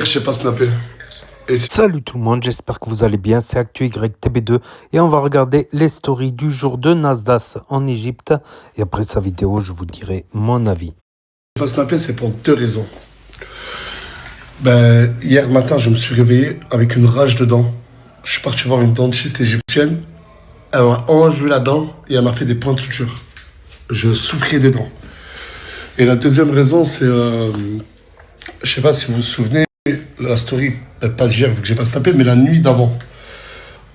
Je sais pas snapper. Salut tout le monde, j'espère que vous allez bien, c'est ActuYTB2 et on va regarder les stories du jour de Nasdaq en Égypte et après sa vidéo je vous dirai mon avis. Je sais pas snapper, c'est pour deux raisons. Hier matin, je me suis réveillé avec une rage de dents. Je suis parti voir une dentiste égyptienne. Elle m'a enlevé la dent et elle m'a fait des points de suture. Je souffrais des dents. Et la deuxième raison, c'est... je sais pas si vous vous souvenez, la story, pas d'hier vu que j'ai pas snapé, mais la nuit d'avant.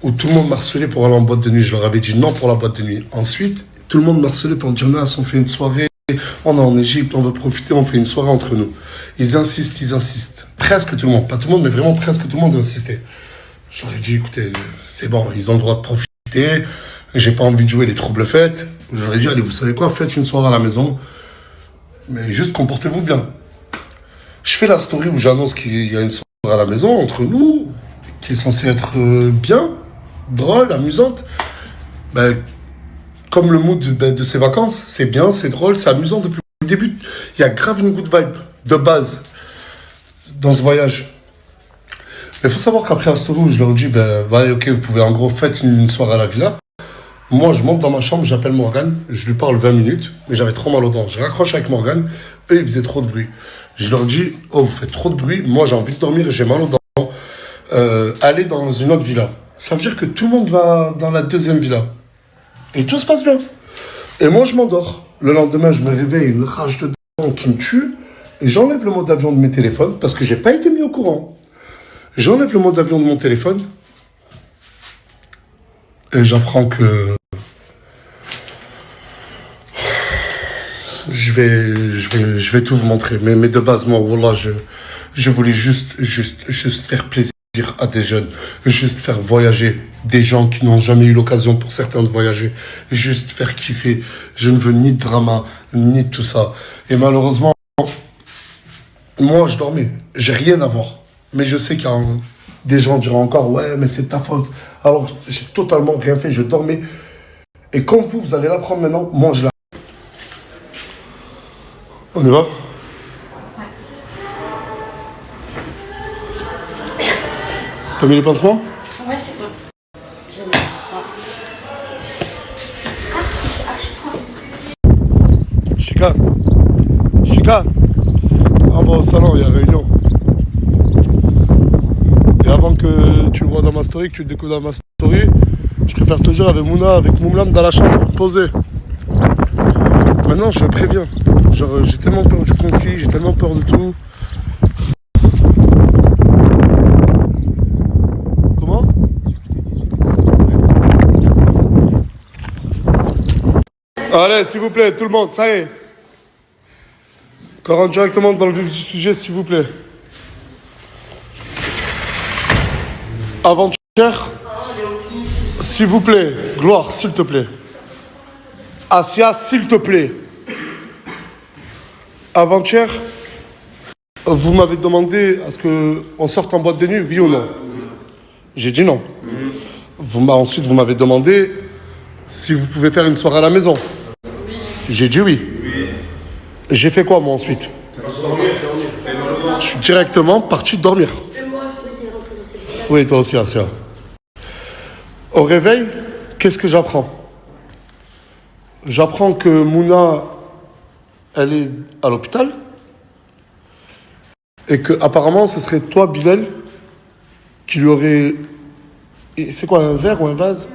Où tout le monde m'harcelait pour aller en boîte de nuit. Je leur avais dit non pour la boîte de nuit. Ensuite, tout le monde m'harcelait pour me dire Nas, on fait une soirée, on est en Égypte, on veut profiter, on fait une soirée entre nous. Ils insistent. Presque tout le monde, pas tout le monde, mais vraiment presque tout le monde insistait. Je leur ai dit, écoutez, c'est bon, ils ont le droit de profiter, j'ai pas envie de jouer les troubles fêtes. Je leur ai dit, allez, vous savez quoi, faites une soirée à la maison, mais juste comportez-vous bien. Je fais la story où j'annonce qu'il y a une soirée à la maison entre nous, qui est censée être bien, drôle, amusante. Comme le mood de ces vacances, c'est bien, c'est drôle, c'est amusant depuis le début. Il y a grave une good vibe de base dans ce voyage. Mais il faut savoir qu'après la story où je leur dis, ok, vous pouvez en gros faire une soirée à la villa. Moi, je monte dans ma chambre, j'appelle Morgane, je lui parle 20 minutes, mais j'avais trop mal aux dents. Je raccroche avec Morgane, eux, ils faisaient trop de bruit. Je leur dis, oh, vous faites trop de bruit, moi j'ai envie de dormir, j'ai mal aux dents. Allez dans une autre villa. Ça veut dire que tout le monde va dans la deuxième villa. Et tout se passe bien. Et moi, je m'endors. Le lendemain, je me réveille, une rage de dents qui me tue, et j'enlève le mode avion de mes téléphones, parce que j'ai pas été mis au courant. J'enlève le mode avion de mon téléphone, et j'apprends que je vais tout vous montrer. Mais de base, moi, wallah, je voulais juste faire plaisir à des jeunes. Juste faire voyager des gens qui n'ont jamais eu l'occasion pour certains de voyager. Juste faire kiffer. Je ne veux ni de drama, ni de tout ça. Et malheureusement, moi, je dormais. J'ai rien à voir. Mais je sais qu'il y a des gens diront encore, ouais, mais c'est ta faute. Alors, j'ai totalement rien fait. Je dormais. Et comme vous allez l'apprendre maintenant, moi, je la... On y va? T'as mis les pansements? Ouais, c'est bon. Chica, on va au salon, il y a réunion. Et avant que tu le vois dans ma story, que tu le découvres dans ma story, je préfère te dire avec Mouna, avec Moumlam dans la chambre, posé. Maintenant, je préviens. Genre, j'ai tellement peur du conflit, j'ai tellement peur de tout. Comment? Allez, s'il vous plaît, tout le monde, ça y est. On rentre directement dans le vif du sujet, s'il vous plaît. Avant-hier, s'il vous plaît, Gloire, s'il te plaît. Asia, s'il te plaît. Avant-hier, vous m'avez demandé à ce qu'on sorte en boîte de nuit, oui ou non? J'ai dit non. Ensuite, vous m'avez demandé si vous pouvez faire une soirée à la maison. J'ai dit oui. J'ai fait quoi, moi, ensuite? Je suis directement parti dormir. Oui, toi aussi, Asia. Au réveil, qu'est-ce que j'apprends? J'apprends que Mouna, elle est à l'hôpital. Et que apparemment, ce serait toi, Bilal, qui lui aurait... Et c'est quoi, un verre ou un vase?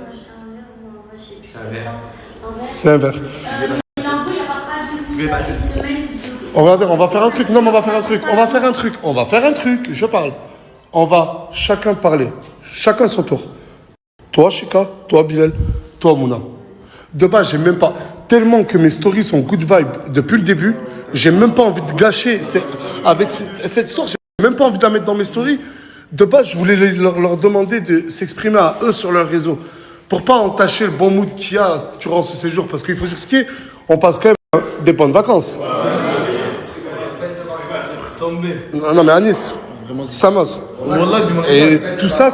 C'est un verre. Regardez, on va faire un truc. Non, mais on va faire un truc. Je parle. On va chacun parler. Chacun son tour. Toi, Chika, toi, Bilal, toi, Mouna. De base, j'ai même pas... Tellement que mes stories sont good vibe depuis le début, j'ai même pas envie de gâcher. Avec cette histoire, j'ai même pas envie de la mettre dans mes stories. De base, je voulais leur demander de s'exprimer à eux sur leur réseau. Pour pas entacher le bon mood qu'il y a durant ce séjour. Parce qu'il faut dire ce qui est, on passe quand même des bonnes vacances. Non, mais à Nice, Samos. Et tout ça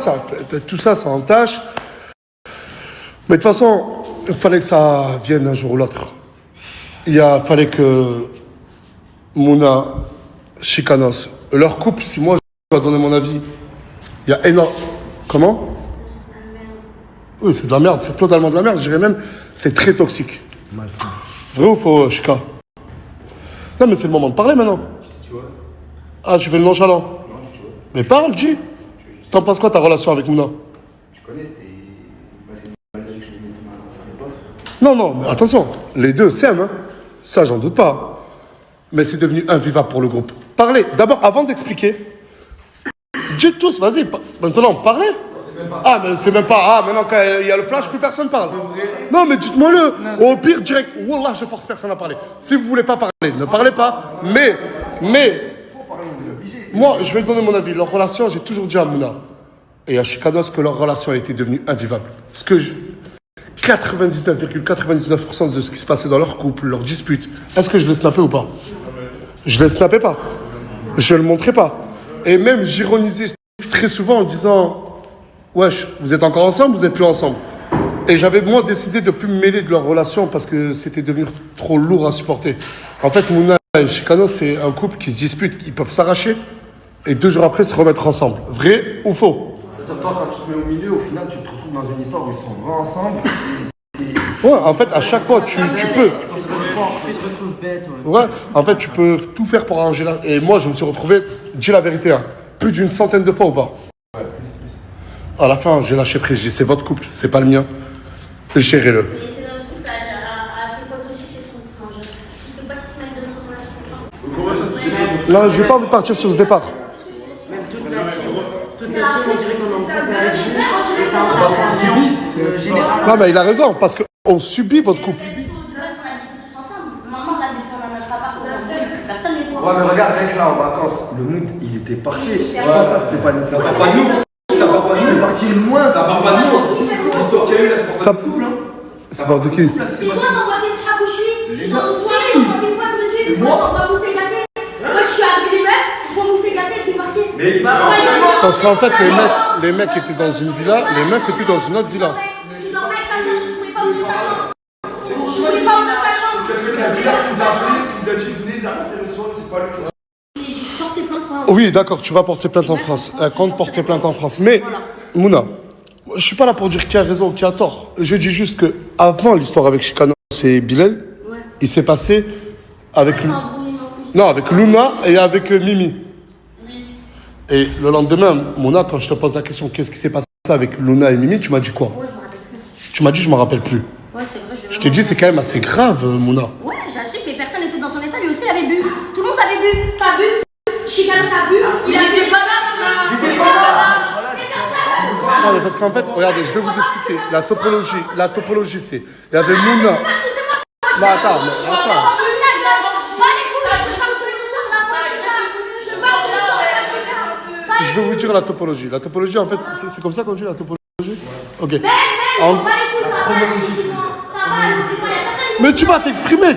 entache. Mais de toute façon, il fallait que ça vienne un jour ou l'autre. Fallait que Mouna, Chikanos, leur couple, si moi je dois donner mon avis. Il y a énorme. Comment? Oui, c'est de la merde, c'est totalement de la merde. Je dirais même, c'est très toxique. Malsain. Vrai ou faux, Chika? Non, mais c'est le moment de parler maintenant. Ah, je fais le nonchalant. Mais parle, G. T'en penses quoi ta relation avec Mouna? Tu connais, c'était. Parce que malgré que je l'ai mis tout mal dans sa époque. Non, non, mais attention, les deux s'aiment, hein. Ça, j'en doute pas. Mais c'est devenu invivable pour le groupe. Parlez, d'abord, avant d'expliquer. Dites tous, vas-y, maintenant, parlez. Ah, mais c'est même pas. Ah, maintenant, quand il y a le flash, plus personne parle. Non, mais dites-moi-le. Au pire, direct. Wallah, je force personne à parler. Si vous voulez pas parler, ne parlez pas. Mais. Moi, je vais te donner mon avis. Leur relation, j'ai toujours dit à Mouna et à Chicanos que leur relation a été devenue invivable. Parce que 99,99% de ce qui se passait dans leur couple, leur dispute, est-ce que je l'ai snappé ou pas? Je ne le snappais pas. Je ne le montrais pas. Et même, j'ironisais très souvent en disant wesh, vous êtes encore ensemble, vous n'êtes plus ensemble. Et j'avais, moi, décidé de ne plus me mêler de leur relation parce que c'était devenu trop lourd à supporter. En fait, Mouna et Chicanos, c'est un couple qui se dispute, ils peuvent s'arracher et 2 jours après se remettre ensemble. Vrai ou faux? C'est-à-dire, toi, quand tu te mets au milieu, au final, tu te retrouves dans une histoire où ils sont vraiment ensemble. Ouais, en fait, à chaque fois, tu peux. Ouais, en fait, tu peux tout faire pour arranger la... Et moi, je me suis retrouvé, dis la vérité, hein, plus d'une centaine de fois ou pas? Ouais, plus. À la fin, j'ai lâché prise, j'ai dit, c'est votre couple, c'est pas le mien. Gérez-le. Et c'est notre couple à ses potes aussi, c'est son couple. Je sais pas qui se mêle de notre relation. Là, j'ai pas envie de partir sur ce départ. Même toute la team, on dirait qu'on est en couple avec vous. Et ça en subit, c'est général. Non, mais il a raison, parce qu'on subit votre couple. Ouais, mais regarde, rien que là, en vacances, le mood, il était parfait. Ouais, ça, c'était pas nécessaire. Ça part pas de nous. Ça part pas de nous. C'est parti loin. Ça part pas de nous. L'histoire qu'il y a eu là, c'est pas de couple, hein. Ça part de qui? C'est toi, t'envoies tes srabouchis, je suis dans une soirée, t'envoies tes potes me suivre, moi je m'envoie vous gâter. Moi je suis avec les meufs, je vois vous gâter, démarquer. Parce qu'en fait, les mecs étaient dans une villa, les meufs étaient dans une autre villa. C'est normal, ça veut dire que tu voulais pas ouvrir ta chambre. Tu voulais pas ouvrir ta chambre. Quelqu'un qui nous a appelé, qui nous a dit venez, ça va faire une soirée, c'est pas lui. Mais je porte tes plaintes. Oui, d'accord, tu vas porter plainte en France. Elle compte porter plainte en France. Mais, Mouna, je suis pas là pour dire qui a raison ou qui a tort. Je dis juste que avant l'histoire avec Chicano et Bilal, il s'est passé avec... Non, avec Luna et avec Mimi. Oui. Et le lendemain, Mouna, quand je te pose la question, qu'est-ce qui s'est passé avec Luna et Mimi, tu m'as dit quoi? Ouais, je me rappelle plus. Tu m'as dit, je me rappelle plus. Ouais, c'est vrai. Je t'ai dit, c'est quand même assez grave, Mouna. Ouais, j'assume, mais personne n'était dans son état, lui aussi il avait bu. Tout le monde avait bu. T'as bu? Chicano t'as bu? Il avait pas là. Non, mais parce qu'en fait, regardez, je vais vous expliquer. La topologie, c'est... Il y avait Mouna... Bah, attends. Je vais vous dire la topologie. La topologie, en fait, c'est comme ça qu'on dit la topologie? Ok. Mais tu vas t'exprimer.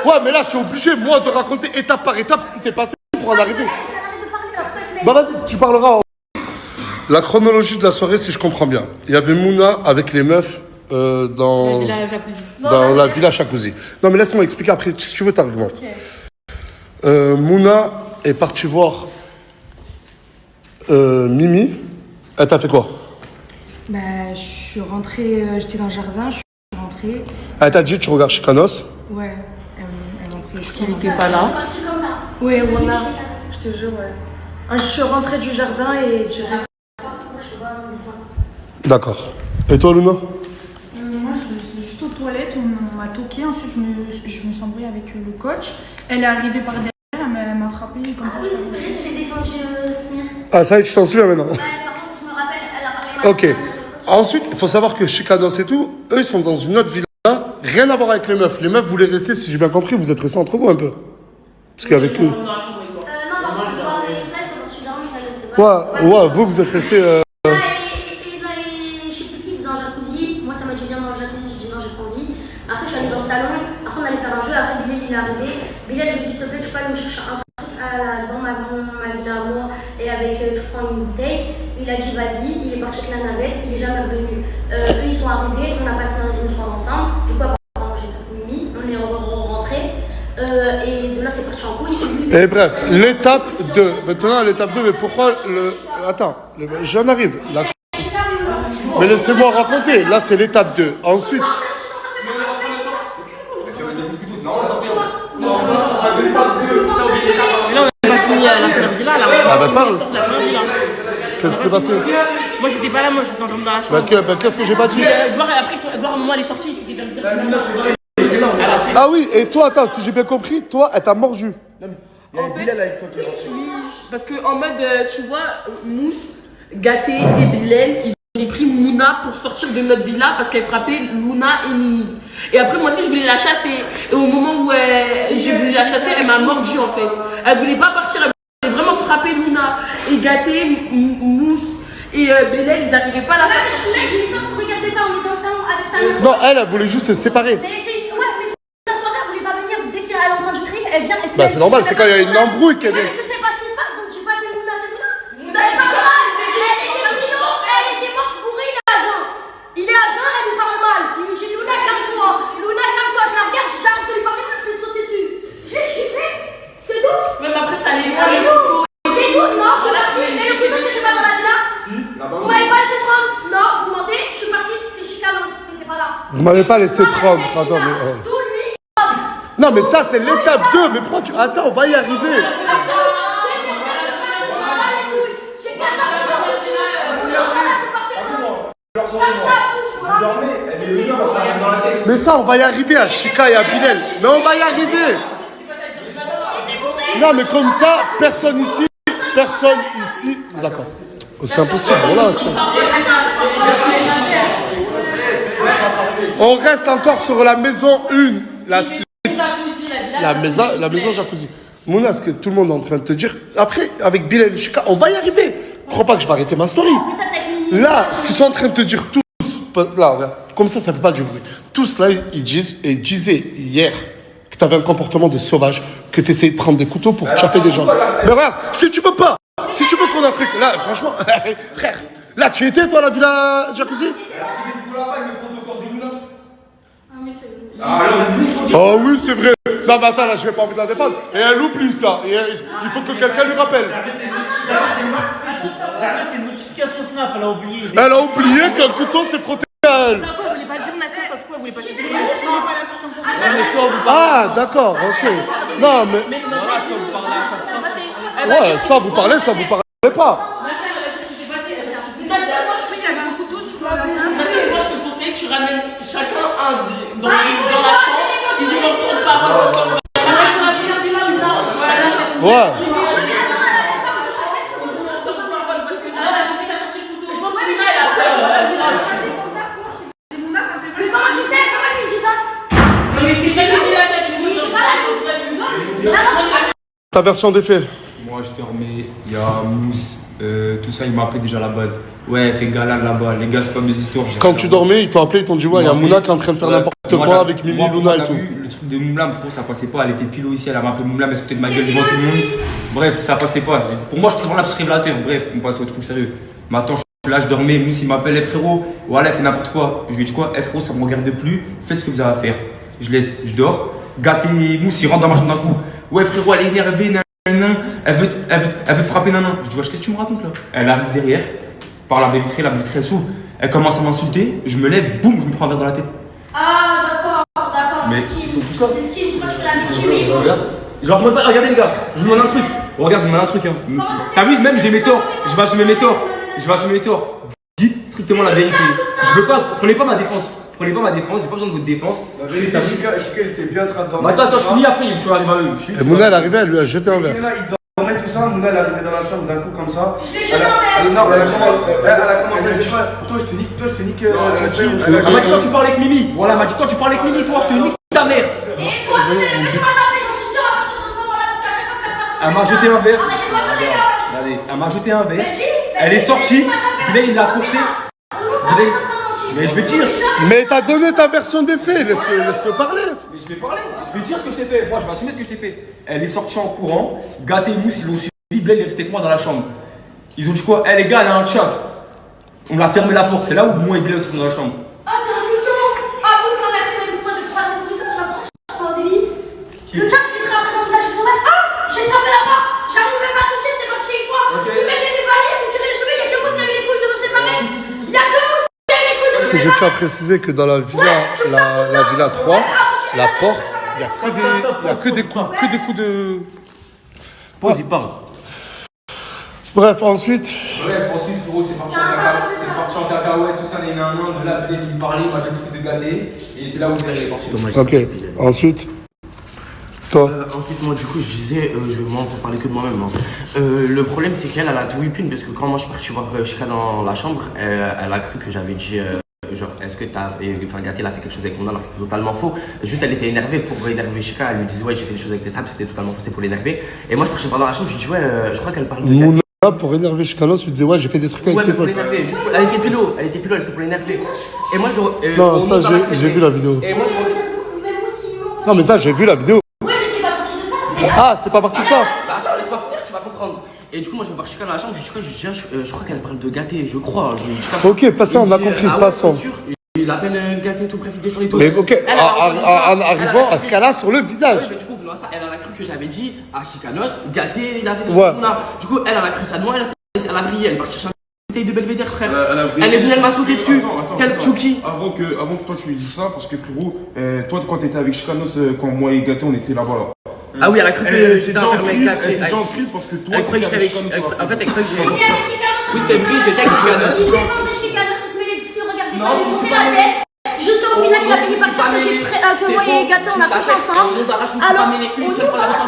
Ouais, mais là, je suis obligé, moi, de raconter étape par étape ce qui s'est passé pour en arriver. Bah, vas-y, tu parleras. La chronologie de la soirée, si je comprends bien. Il y avait Mouna avec les meufs dans la villa Jacuzzi. Non, mais laisse-moi expliquer après, si tu veux, t'argument. Okay. Mouna est partie voir Mimi. Elle t'a fait quoi? Bah, je suis rentrée, j'étais dans le jardin, je suis rentrée. Elle t'a dit, tu regardes Chicanos? Ouais, elle m'a pris. Qu'il n'était pas là. Ouais, voilà, je te jure, ouais. Je suis rentrée du jardin et direct. D'accord. Et toi, Luna? Moi, je suis juste aux toilettes, on m'a toqué, ensuite je me suis embrouillée avec le coach. Elle est arrivée par derrière, elle m'a frappée comme ça. Ah oui, c'est vrai que j'ai défendu Samir. Ah, ça y est, tu t'en souviens maintenant? Ouais, par contre, je me rappelle, elle a parlé. Ok. Ensuite, il faut savoir que Chicanos et tout, eux, ils sont dans une autre villa, rien à voir avec les meufs. Les meufs voulaient rester, si j'ai bien compris, vous êtes restés entre vous un peu. Parce qu'avec eux. Non, par contre, je vois les slides sur le sujet, Ouais, vous êtes restés. Et je sais plus qui faisait un jacuzzi. Moi, ça m'a dit viens dans le jacuzzi. J'ai dit non, j'ai pas envie. Après, je suis allée dans le salon. Après, on allait faire un jeu. Après, Bilal, il est arrivé. Bilal, je lui ai dit s'il te plaît, tu peux aller me chercher un truc dans ma villa à moi et avec, tu prends une bouteille. Il a dit vas-y. Il est parti avec la navette. Il est jamais revenu. Eux, ils sont arrivés. On a passé une soirée ensemble. Du coup, après, j'ai fait Mimi. On est rentrés. Et de là, c'est parti en couille. Et bref, l'étape 2. Maintenant, l'étape 2, mais pourquoi le. Attends, j'en arrive. Là. Mais laissez-moi raconter. Là, c'est l'étape 2. Ensuite. Non, on n'a pas fini la première villa là. Ah bah parle. La première villa. Qu'est-ce qui s'est passé? Moi j'étais pas là, moi j'étais dans la chambre. Bah, qu'est-ce que j'ai pas dit? Gloire, après, Gloire, à un moment elle est sortie, c'était bien. Ah oui, et toi, attends, si j'ai bien compris, toi, elle t'a mordu. En fait, oui, parce que en mode, tu vois, Mousse, Gâté et Bilal, ils ont pris Mouna pour sortir de notre villa parce qu'elle frappait Luna et Mimi. Et après, moi aussi, je voulais la chasser. Et au moment où j'ai voulu la chasser, elle m'a mordu en fait. Elle voulait pas partir, elle voulait vraiment frapper Luna. Et Gâté, Mousse et Bilal, ils arrivaient pas à la faire sortir. Je dis ça, vous regardez pas, on est dans le salon avec sa mère. Non, elle voulait juste te séparer. Mais c'est. Ouais, mais la soirée, elle voulait pas venir. Dès qu'elle entend du crime, elle vient. Elle se Bah, met- c'est normal, c'est quand il y a une embrouille qu'elle vient. Ouais, je sais pas ce qui se passe, donc j'ai pas c'est Mouna, c'est Mouna. Mouna est pas mal. Elle était minot, elle était morte pourrie, il est agent. Il est agent, elle lui parle mal. Il lui dit Luna, calme-toi. Luna, calme-toi. Je la regarde, j'arrête de lui parler, je vais te sauter dessus. J'ai chiffré, c'est tout. Même après, ça allait loin, C'est le couteau. tout. C'est tout, non, je suis partie. Mais le couteau, c'est pas dans la villa. Vous m'avez pas laissé prendre. Non, vous mentez, je suis partie, c'est Chicanos. T'étais pas là. Vous m'avez pas laissé prendre. Attends, mais. Tout lui. Non, mais ça, c'est l'étape 2. Mais pourquoi tu. Attends, on va y arriver. Mais ça, on va y arriver à Chika et à Bilal. Mais on va y arriver. Non, mais comme ça, personne ici. D'accord. Oh, c'est impossible. Voilà. On reste encore sur la maison 1. La maison jacuzzi. Mouna, ce que tout le monde est en train de te dire. Après, avec Bilal et Chika, on va y arriver. Crois pas que je vais arrêter ma story. Là, ce qu'ils sont en train de te dire tous. Là, regarde. Comme ça fait pas du bruit. Tous là, ils disaient hier que tu avais un comportement de sauvage, que tu essayais de prendre des couteaux pour chaffer des gens. Mais regarde, si tu veux qu'on a un truc. Là, franchement, frère, là, tu étais toi à la villa jacuzzi? Oh oui, c'est vrai. Non, mais attends, là, je n'ai pas envie de la défendre. Et elle oublie ça. Et il faut que quelqu'un lui rappelle. C'est une notification Snap, elle a oublié. Elle a oublié qu'un couteau s'est frotté à elle. Pourquoi elle voulait pas dire Nathan parce qu'elle voulait pas dire Ah, d'accord, ok. Non, mais. Ouais, soit vous parlez pas. Moi, je te conseille que tu ramènes chacun un dans la chambre. Ils ont leur temps de parole. Ouais. Mais comment tu sais? Comment lui dit ça? Ta version des faits. Moi, je dormais, il y a Mousse, tout ça, il m'a appelé déjà à la base. Ouais, fais gala là-bas, les gars, c'est pas mes histoires. Quand tu dormais, ils t'ont appelé, ils t'ont dit ouais, il y a Mouna qui est en train de faire n'importe quoi avec Mimi, Luna et tout. Le truc de Moumlam, je trouve ça passait pas. Elle était pilo ici, elle avait appelé Moumlam, elle se foutait de ma gueule devant tout le monde. Bref, ça passait pas. Pour moi, je trouve ça plus révélateur. Bref, on passe au truc sérieux. Maintenant, là, je dormais, Mousse, il m'appelle, eh, frérot, voilà, elle fait n'importe quoi. Je lui dis quoi, eh, frérot, ça me regarde plus, faites ce que vous avez à faire. Je laisse, je dors. Gâté, Mousse, il rentre dans ma chambre d'un coup. Ouais, frérot, elle est énervée, elle veut te frapper, nanan. Je dis, wesh, qu'est-ce que tu me racontes là? Elle arrive derrière, par la baie vitrée, la vitrée s'ouvre. Elle commence à m'insulter, je me lève, boum, je me prends un verre dans la tête. Ah, d'accord. Mais ils sont tous là. Excuse, moi, je te l'ai Regarde. Genre, regardez les gars, je vous demande un truc. Regarde, je vous demande un truc. Hein. T'as vu, même j'ai mes torts. Je vais assumer mes torts. Dis strictement la vérité. Je veux pas, prenez pas ma défense. J'ai pas besoin de votre défense. Chika, il était bien en train de dormir. Attends, je finis après, tu vas arriver à eux. Et Mouna, elle arrivait, elle lui a jeté un verre. Il dormait tout ça, Mouna, elle est arrivée dans la chambre d'un coup comme ça. Je l'ai jeté un verre. Non, elle a commencé à dire toi, je te nique. Elle m'a dit quand tu parlais avec Mimi. Voilà, elle m'a dit quand tu parlais avec Mimi, toi, je te nique ta mère. Et toi, tu m'as tapé, j'en suis sûre à partir de ce moment-là, parce qu'à chaque fois que ça passe. Elle m'a jeté un verre. Arrêtez-moi de jeter des gars. Regardez, elle m'a jeté un verre. Elle est sortie. Là, il l'a coursé. Mais je vais dire. Mais t'as donné ta version des faits, laisse-le parler. Mais je vais parler, je vais dire ce que je t'ai fait. Moi, je vais assumer ce que je t'ai fait. Elle est sortie en courant. Gâté et Mousse, ils l'ont suivi. Blaine est resté avec moi dans la chambre. Ils ont dit quoi? Eh les gars, elle a un tchaf. On l'a fermé la porte. C'est là où moi et Blaine sont dans la chambre. Ah, t'es un mouton. Ah, bon, ça merci même toi de froisser tout ça, j'ai l'impression que je suis un débile. Le chat, je l'ai fait après comme ça, j'ai tout fait. Ah, j'ai déjà fait je tiens à préciser que dans la villa, la villa 3, la porte, il n'y a que des coups de... Pause, il parle. Bref, ensuite... Bref, ensuite, frérot, c'est parti en cacahuète, tout ça, de là, Bilal, il me parlait, il m'a dit le truc de gâté, et c'est là où il est parti. Ok, ensuite... Toi Ensuite, moi, du coup, je disais, moi, on peut parler que de moi-même. Hein. Le problème, c'est qu'elle a tout whipping parce que quand moi je suis parti voir Chika dans la chambre, elle a cru que j'avais dit, genre, est-ce que Gâté, elle a fait quelque chose avec Mouna alors que c'était totalement faux. Juste, elle était énervée pour énerver Chika. Elle lui disait, ouais, j'ai fait des choses avec tes sables, c'était totalement faux, c'était pour l'énerver. Et moi, je suis parti voir dans la chambre, je lui dis, ouais, je crois qu'elle parle de Gâté. Mouna, pour énerver Chikanos, tu disais, ouais, j'ai fait des trucs avec tes potes. Elle était pilot, elle était pour l'énerver. Et moi, je non, ça, j'ai vu la vidéo. Et moi, non, mais ça, j'ai vu la vidéo. Ah, c'est pas parti de ça. Attends, laisse-moi finir, tu vas comprendre. Et du coup, moi, je vais voir Chika dans la chambre, je dis, je crois qu'elle parle de Gâté, je crois. Ok, passons, on a compris, passons. Il appelle Gâté, tout bref, il descend les tours. Mais ok, en arrivant à ce cas-là sur le visage. Oui, mais du coup, venant à ça, elle a cru que j'avais dit à Chikanos, Gâté, il a fait des choses comme ça. Du coup, elle a cru ça de moi, elle a brillé, elle est partie chercher une bouteille de Belvédère, frère. Elle est venue, elle m'a sauté dessus. Quel Chouki. Avant que toi tu lui dises ça, parce que frérot, toi quand t'étais avec Chikanos, quand moi et Gâté on était là-bas là. Ah oui, elle a cru que j'étais enfermé avec Elle était déjà en crise parce que toi, elle croyait que j'étais avec Chikanos. En fait, elle croyait que j'étais. Oui, c'est vrai, j'étais avec Chikanos. Il défendait Chikanos, il se met les disques, regardez pas, j'ai monté la tête. Juste au final, il a fini par dire que moi et Gâté, on a couché ensemble. Alors, une seule fois dans le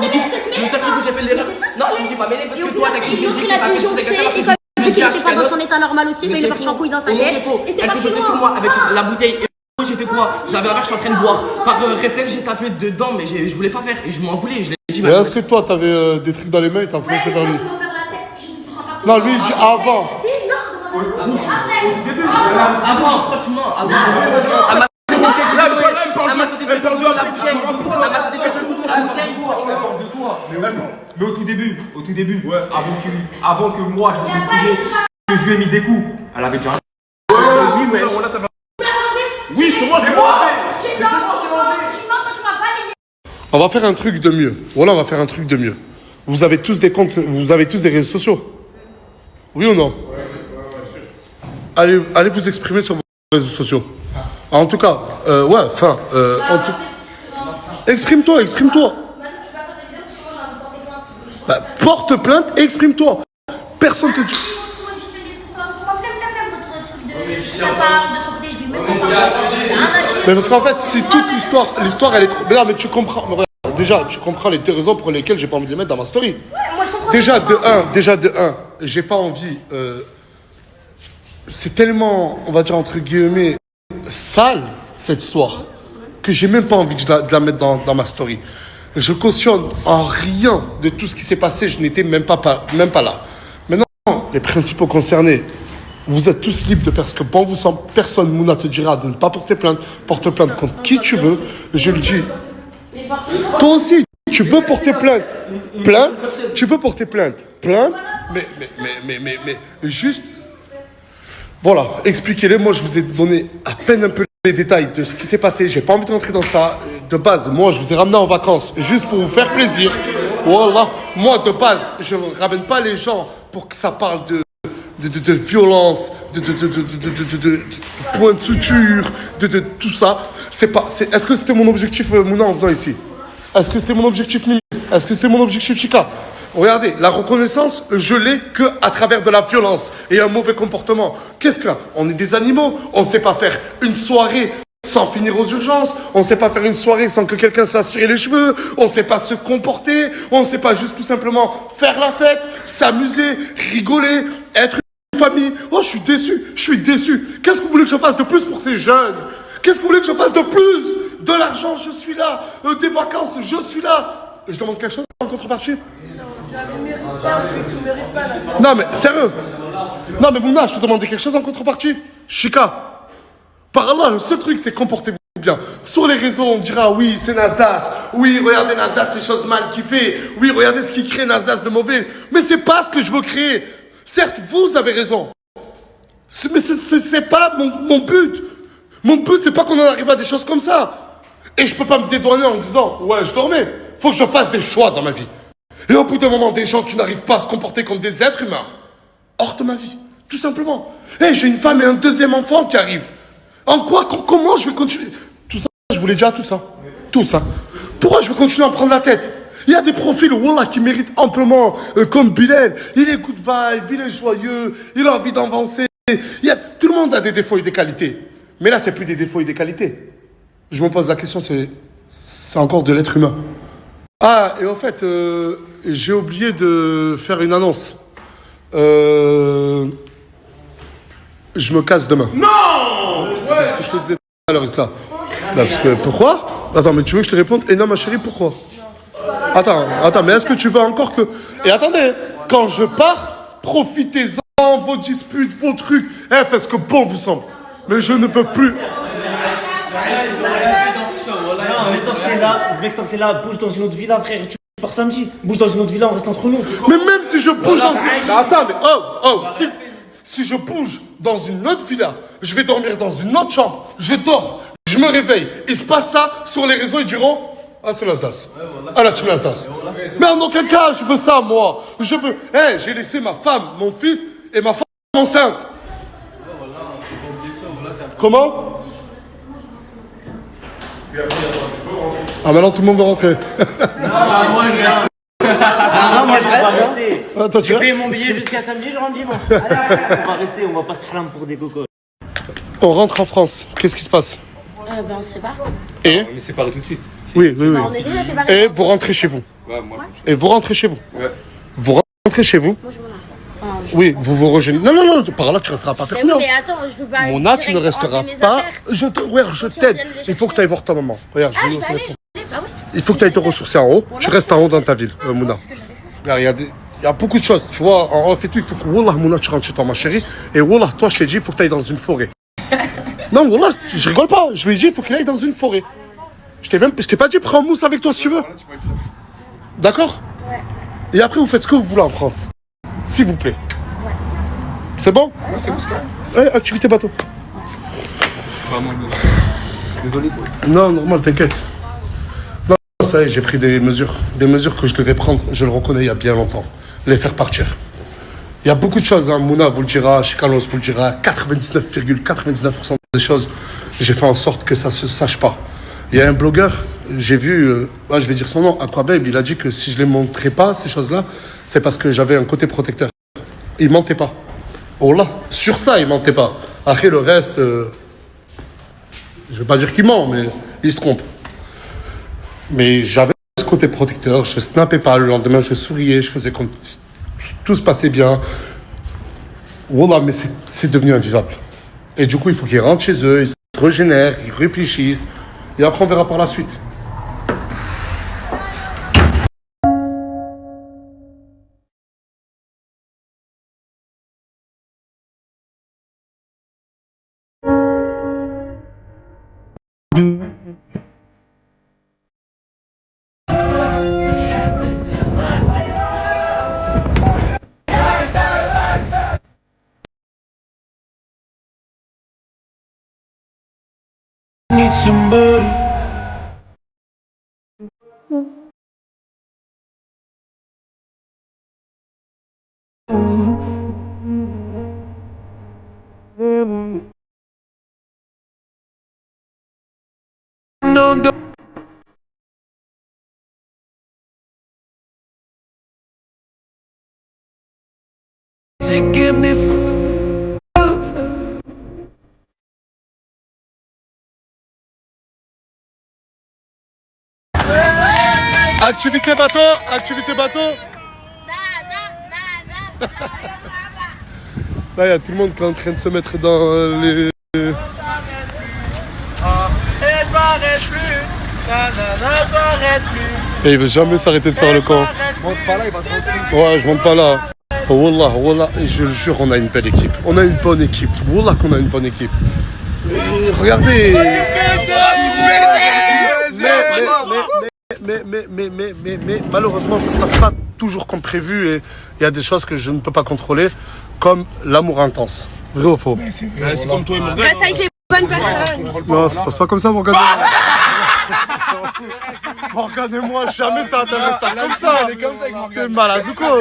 seul truc que j'ai fait l'erreur. Non, je me suis pas mêlé parce que toi, t'as cru que j'ai dit il a dit joncté et comme il n'était pas dans son état normal aussi, mais il est parti en couille dans sa tête. Et c'est elle s'est jetée sur moi avec la bouteille. J'ai fait quoi? J'avais un verre, je suis en train de boire. Par réflexe, j'ai tapé dedans, mais je voulais pas faire et je m'en voulais. Je l'ai dit. Mais est-ce que toi, t'avais des trucs dans les mains et t'as foncé vers lui? Non, lui, il dit avant. Si, non, avant, pourquoi tu mens? Avant. Elle m'a sauté de faire couteau la bouteille. Elle m'a sauté de faire couteau la bouteille. Pourquoi tu mens de quoi? Mais au tout début, ouais, avant que moi je me coucher, que je lui ai mis des coups, elle avait déjà Oui, ouais. Oui, c'est moi, c'est moi. On va faire un truc de mieux. Voilà, on va faire un truc de mieux. Vous avez tous des comptes, vous avez tous des réseaux sociaux. Oui ou non? Allez vous exprimer sur vos réseaux sociaux. En tout cas, exprime-toi. Bah, porte plainte et exprime-toi. Personne te dit. Mais parce qu'en fait, si toute l'histoire elle est trop... Mais non, mais tu comprends. Mais regarde, déjà, tu comprends les deux raisons pour lesquelles j'ai pas envie de les mettre dans ma story. moi je comprends. Déjà de un, j'ai pas envie. C'est tellement, on va dire entre guillemets, sale cette histoire que j'ai même pas envie de la mettre dans ma story. Je cautionne en rien de tout ce qui s'est passé. Je n'étais même pas là. Maintenant, les principaux concernés. Vous êtes tous libres de faire ce que bon vous semble. Personne, Mouna, te dira de ne pas porter plainte. Porte plainte contre qui tu veux. Je le dis. Toi aussi, tu veux porter plainte. Tu veux porter plainte. Mais juste... Voilà, expliquez-les. Moi, je vous ai donné à peine un peu les détails de ce qui s'est passé. J'ai pas envie de rentrer dans ça. De base, moi, je vous ai ramené en vacances juste pour vous faire plaisir. Voilà. Moi, de base, je ne ramène pas les gens pour que ça parle de violence, de points de suture, de tout ça. Est-ce que c'était mon objectif, Mouna, en venant ici? Est-ce que c'était mon objectif, Mimi? Est-ce que c'était mon objectif, Chika? Regardez, la reconnaissance, je l'ai qu'à travers de la violence et un mauvais comportement. Qu'est-ce que là? On est des animaux, on ne sait pas faire une soirée sans finir aux urgences, on ne sait pas faire une soirée sans que quelqu'un se fasse tirer les cheveux, on ne sait pas se comporter, on ne sait pas juste tout simplement faire la fête, s'amuser, rigoler, être une famille. Oh, je suis déçu. Qu'est-ce que vous voulez que je fasse de plus pour ces jeunes? Qu'est-ce que vous voulez que je fasse de plus? De l'argent, je suis là. Des vacances, je suis là. Je demande quelque chose en contrepartie? Non mais sérieux. Non mais Mouna, je te demandais quelque chose en contrepartie. Chika, par Allah, le seul truc c'est comportez-vous bien. Sur les réseaux on dira oui c'est Nasdas. Oui regardez Nasdas les choses mal qu'il fait. Oui regardez ce qui crée Nasdas de mauvais. Mais c'est pas ce que je veux créer. Certes vous avez raison. Mais c'est pas mon but. Mon but c'est pas qu'on en arrive à des choses comme ça. Et je peux pas me dédouaner en me disant ouais je dormais. Faut que je fasse des choix dans ma vie. Et au bout d'un moment, des gens qui n'arrivent pas à se comporter comme des êtres humains, hors de ma vie, tout simplement. J'ai une femme et un deuxième enfant qui arrivent. En quoi, comment je vais continuer? Tout ça, je vous l'ai déjà, tout ça. Tout ça. Pourquoi je vais continuer à me prendre la tête? Il y a des profils, wallah, qui méritent amplement, comme Bilal. Il est good vibe, il est joyeux, il a envie d'avancer. Tout le monde a des défauts et des qualités. Mais là, c'est plus des défauts et des qualités. Je me pose la question, c'est encore de l'être humain. Ah, et au fait, j'ai oublié de faire une annonce. Je me casse demain. Non! C'est ce que je te disais tout à l'heure, Isla. Non, parce que, pourquoi? Attends, mais tu veux que je te réponde? Et non, ma chérie, pourquoi? Attends, mais est-ce que tu veux encore que... Et attendez, quand je pars, profitez-en, vos disputes, vos trucs. Faites ce que bon vous semble. Mais je ne veux plus... Mec, tant que t'es là, bouge dans une autre villa, frère. Tu pars samedi. Bouge dans une autre villa, on reste entre nous. Mais même si je bouge dans une... Mais attends, mais si je bouge dans une autre villa, je vais dormir dans une autre chambre. Je dors, je me réveille. Il se passe ça sur les réseaux, ils diront... Ah, c'est Nasdas. Ah, là, tu me Nasdas. Mais en aucun cas, je veux ça, moi. Je veux... j'ai laissé ma femme, mon fils et ma femme enceinte. Comment? Ah, maintenant, tout le monde va rentrer. Moi, je reste. Attends, tu J'ai payé restes? mon billet jusqu'à samedi, je rentre dimanche. On va rester, on va pas se haram pour des cocos. On rentre en France. Qu'est-ce qui se passe? Ben on se sépare. Et? On est séparés tout de suite. Oui. On est déjà séparés. Et vous rentrez chez vous. Ouais, moi. Et vous rentrez chez vous. Ouais. Vous rentrez chez vous. Moi, je m'en fous. Oui, vous rejoignez. Non, par là, tu resteras pas Mais oui, perpétuellement. mais attends, je veux pas. Mona, tu ne direct resteras ranger mes pas. affaires. Je t'aide. Ok, on vient de les Il faut que tu ailles voir ta maman. Regarde, Ah, je je vais vais au aller. téléphone. Bah oui. Il faut que tu ailles te ressourcer en haut. Tu restes en haut dans ta ville, Mouna. C'est ce que j'avais fait. Regarde, il y a beaucoup de choses. Tu vois, en fait, il faut que, Wallah, Mouna, tu rentres chez toi, ma chérie. Et Wallah, toi, je t'ai dit, il faut que tu ailles dans une forêt. Non, Wallah, je rigole pas. Je lui ai dit, il faut qu'il aille dans une forêt. Je t'ai pas dit, prends mousse avec toi si tu veux. D'accord? Ouais. Et après, vous faites ce que vous voulez en France. S'il vous plaît. Ouais. C'est bon? Ouais, c'est bon, c'est bon. Ouais, activité bateau. Vraiment, désolé, boss. Non, normal, t'inquiète. Non, ça y est, j'ai pris des mesures. Des mesures que je devais prendre, je le reconnais, il y a bien longtemps. Les faire partir. Il y a beaucoup de choses, hein. Mouna vous le dira, Chikalos vous le dira, 99,99% des choses, j'ai fait en sorte que ça ne se sache pas. Il y a un blogueur, j'ai vu, je vais dire son nom, Aquababe, il a dit que si je ne les montrais pas, ces choses-là, c'est parce que j'avais un côté protecteur. Il ne mentait pas. Oh là, sur ça, il ne mentait pas. Après, le reste, je ne vais pas dire qu'il ment, mais il se trompe. Mais j'avais ce côté protecteur, je ne snappais pas, le lendemain, je souriais, je faisais comme tout se passait bien. Wallah, mais c'est devenu invivable. Et du coup, il faut qu'ils rentrent chez eux, ils se régénèrent, ils réfléchissent. Et après, on verra par la suite. Need somebody. No, don't. To give me. Activité bateau, activité bateau. Là, il y a tout le monde qui est en train de se mettre dans les... Et il veut jamais s'arrêter de faire le camp. Monte pas là, il va te rentrer. Ouais, je monte pas là. Oh, Wallah, je le jure, on a une belle équipe. On a une bonne équipe. Wallah qu'on a une bonne équipe. Et regardez. Mais malheureusement, ça se passe pas toujours comme prévu et il y a des choses que je ne peux pas contrôler, comme l'amour intense. Vrai ou faux? C'est comme toi et Morgane. Reste avec les bonnes personnes. Non, ça se passe pas comme ça, Morgane. Morgane et moi, jamais ça atteint le stade comme ça. T'es malade ou quoi?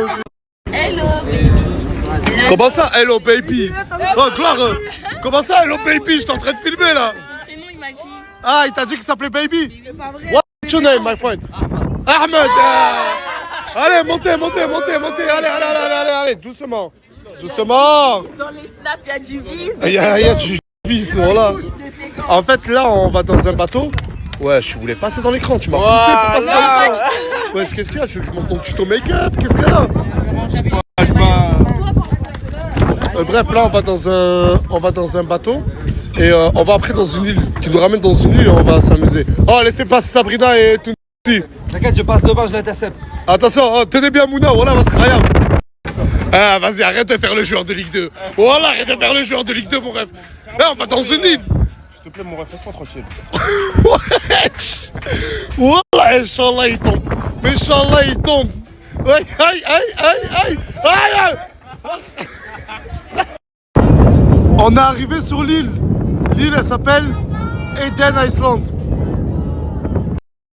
Hello baby. Comment ça, hello baby? Oh, Claire, comment ça, hello baby? J'étais en train de filmer là. Prénom, il m'a dit. Ah, il t'a dit qu'il s'appelait baby? C'est pas vrai. What's your name, my friend? Ahmed. Allez, montez. Allez, doucement. Doucement. Dans les snaps, il y a du vice. Il y a du vice, voilà. En fait, là, on va dans un bateau. Ouais, je voulais passer dans l'écran, tu m'as poussé pour passer dans l'écran. Ouais, qu'est-ce qu'il y a? Tu veux que je monte mon tuto make-up? Qu'est-ce qu'il y a là? Bref, là, on va dans un bateau. Et on va après dans une île, qui nous ramène dans une île et on va s'amuser. Oh, laissez passer Sabrina et tout. T'inquiète, je passe devant, je l'intercepte. Attention, oh, tenez bien Mouna, voilà, va se khayab. Ah, vas-y, arrête de faire le joueur de Ligue 2. Voilà, arrête de faire le joueur de Ligue 2, mon rêve. Là, on va dans une île. S'il te plaît, mon ref, laisse-moi tranquille. Wesh. Wallah, Inch'Allah, il tombe. Mais Inch'Allah, il tombe. Aïe. On est arrivé sur l'île. L'île, elle s'appelle Eden Island.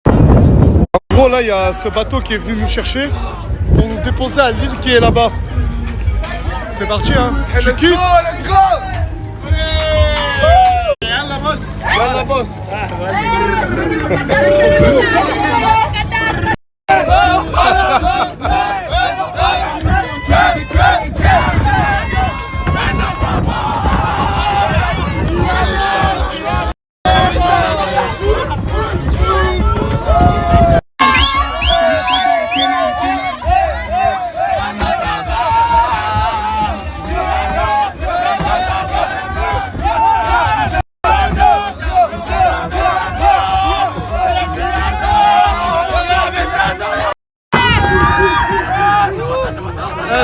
En gros, là, il y a ce bateau qui est venu nous chercher pour nous déposer à l'île qui est là-bas. C'est parti, hein. Tu kiffes? Let's go! Yalla boss.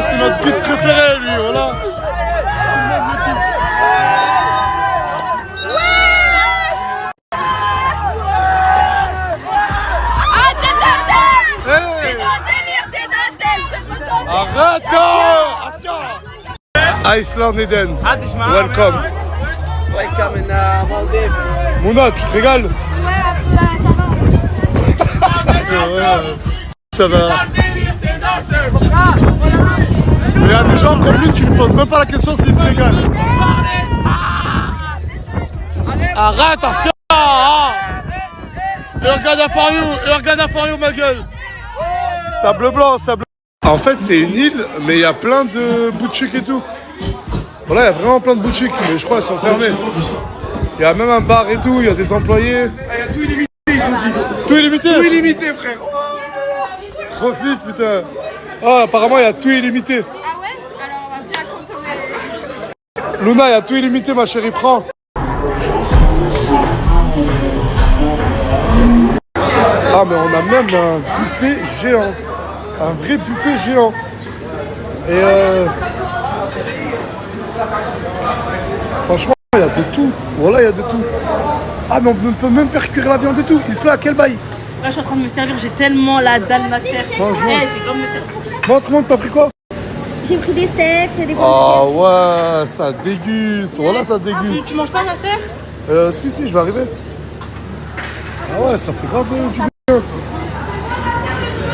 C'est notre guide préféré, lui, voilà. Arrête! Iceland Eden. Welcome. Welcome in Maldives. Mouna, tu te régales? Ça va. Mais il y a des gens comme lui, tu lui poses même pas la question s'il se régale. Arrête, attention! Urgada for you, ma gueule! Sable blanc. En fait, c'est une île, mais il y a plein de boutiques et tout. Voilà, il y a vraiment plein de boutiques, mais je crois qu'elles sont fermées. Il y a même un bar et tout, il y a des employés. Il y a tout illimité, ils ont dit. Tout illimité? Tout illimité, frère. Profite, putain. Ah, apparemment, il y a tout illimité. Ah ouais? Alors on va bien consommer. Luna, il y a tout illimité, ma chérie, prends. Ah, mais on a même un buffet géant. Un vrai buffet géant. Et franchement, il y a de tout. Voilà, il y a de tout. Ah, mais on peut même faire cuire la viande et tout. Isla, quel bail? Là, je suis en train de me servir, j'ai tellement la dalle ma faire. Franchement. Montre, t'as pris quoi? J'ai pris des steaks, des Ah ouais, ça déguste. Voilà, ça déguste. Tu manges pas ma sœur? Si, je vais arriver. Ah ouais, ça fait grave du bien.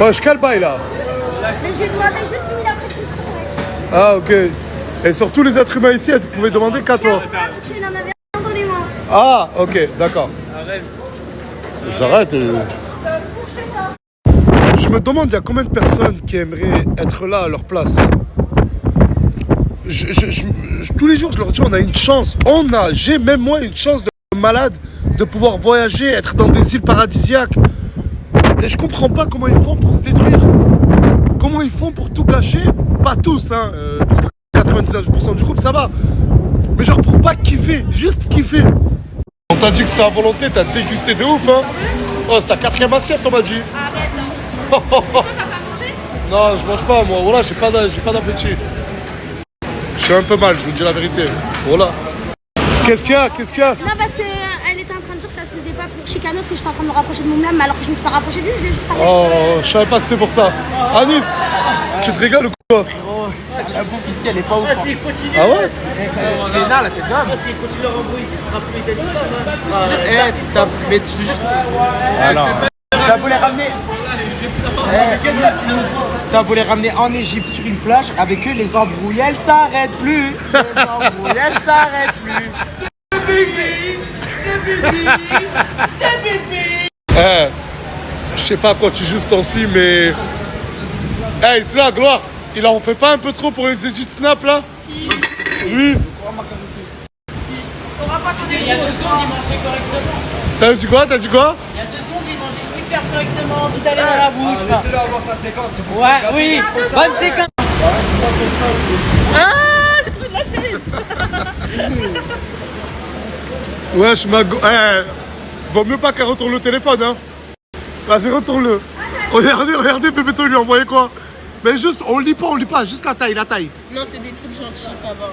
Wesh, quel bail là? Mais je lui ai demandé juste où il a pris le Ah ok. Et sur tous les êtres humains ici, elle ne pouvait demander qu'à toi. parce qu'il en avait un dans les mains. Ah ok, d'accord. J'arrête. Je me demande, il y a combien de personnes qui aimeraient être là à leur place? Tous les jours, je leur dis, on a une chance. J'ai même moi une chance de malade de pouvoir voyager, être dans des îles paradisiaques. Et je comprends pas comment ils font pour se détruire. Comment ils font pour tout gâcher? Pas tous, hein, parce que 99% du groupe, ça va. Mais genre pour pas kiffer, juste kiffer. On t'a dit que c'était à volonté, t'as dégusté de ouf, hein. Oh, c'est ta 4e assiette, on m'a dit. Arrête. Toi, t'as pas mangé? Non, je mange pas, moi. Voilà, j'ai pas d'appétit. Je suis un peu mal, je vous dis la vérité. Voilà. Qu'est-ce qu'il y a? Non, parce qu'elle était en train de dire que ça se faisait pas pour Chicanos, que j'étais en train de me rapprocher de Moumlam, alors que je me suis pas rapprochée de lui, je l'ai juste parlé. Oh, je savais pas que c'était pour ça. Anis, tu te régales ou quoi? La bouffe ici, elle est pas ouf. Vas-y, continue. Ah ouais? Léna, la tête d'homme. Vas-y, continue leur embrouille ici, ce sera plus d'Afghanistan. Mais tu te jures. Ah non. T'as beau les ramener. T'as beau les ramener en Égypte sur une plage, avec eux, les embrouilles, elles s'arrêtent plus. Les embrouilles, elles s'arrêtent plus. Eh, je sais pas quoi tu joues ce temps-ci, mais... Eh, c'est la gloire. Il en fait pas un peu trop pour les edits snap, là? Oui. Il y a 2 secondes, il mangeait correctement. T'as dit quoi? T'as dit quoi? Il y a 2 secondes, il mangeait hyper correctement. Vous allez dans la bouche. Laissez-le avoir sa séquence. Ouais, oui. Bonne séquence. Ah, le truc de la chaise. Wesh, vaut mieux pas qu'elle retourne le téléphone, hein. Vas-y, retourne-le. Regardez, Pépéto, il lui a envoyé quoi? Mais juste, on lit pas, juste la taille. Non, c'est des trucs gentils, ça va.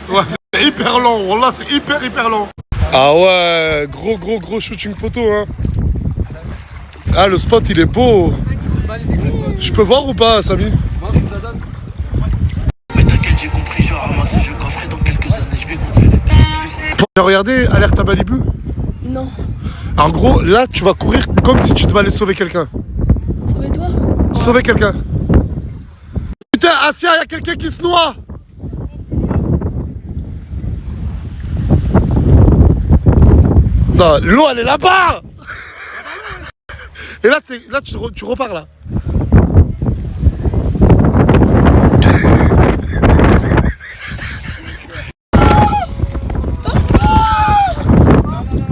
Ouais, c'est hyper long, wallah, c'est hyper long. Ah ouais, gros shooting photo, hein. Ah, le spot, il est beau. Je peux voir ou pas, Samy? Mais t'inquiète, j'ai compris, je ramasse, je coffrerai dans quelques années, je vais gonfler les pieds. T'as regardé Alerte à Malibu? Non. En gros, là, tu vas courir comme si tu devais aller sauver quelqu'un. Sauver toi? Sauver quelqu'un. Putain, Asia, il y a quelqu'un qui se noie. Non, l'eau, elle est là-bas. Et là, tu repars là.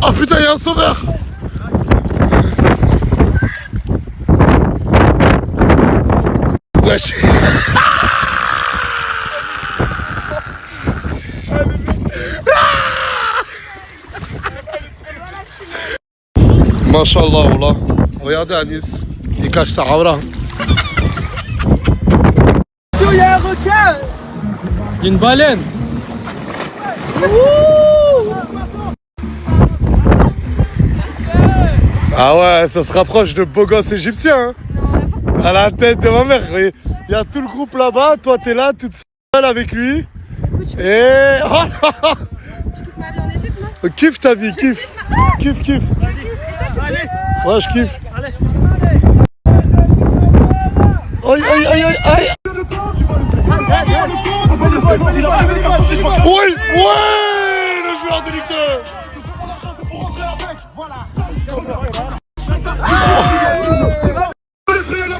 Oh putain, il y a un sauveur. Wesh. Mashallah, wallah. Regardez Anis, il cache sa rawra. Il y a un requin. Il y a une baleine. Ah ouais, ça se rapproche de beaux gosses égyptiens, hein. À la tête de ma mère. Il y a tout le groupe là-bas, toi t'es là toute seule avec lui. Et... Oh, kiffe ta vie, kiffe. Kiffe. Ouais, je kiffe. Aïe. Oui, le joueur de Ligue 2.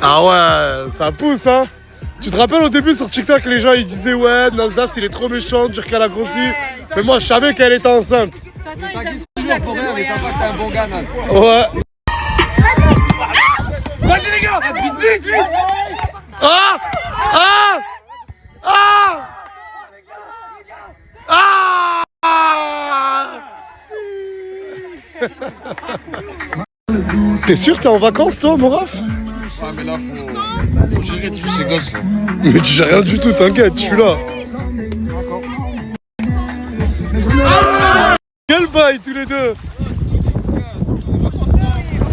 Ah ouais, ça pousse, hein. Tu te rappelles au début sur TikTok, les gens ils disaient ouais, Nasdas il est trop méchant, dire qu'elle a grossi. Mais moi je savais qu'elle était enceinte. Pour rien, mais ça va que t'es un bon gars, Nas. Ouais. Vas-y les gars, vite. Ah. T'es sûr que t'es en vacances toi, mon ref? Ouais, mais là, faut gérer tous ces gosses là. Mais tu gères rien du tout, t'inquiète, je suis là. Quel bail tous les deux.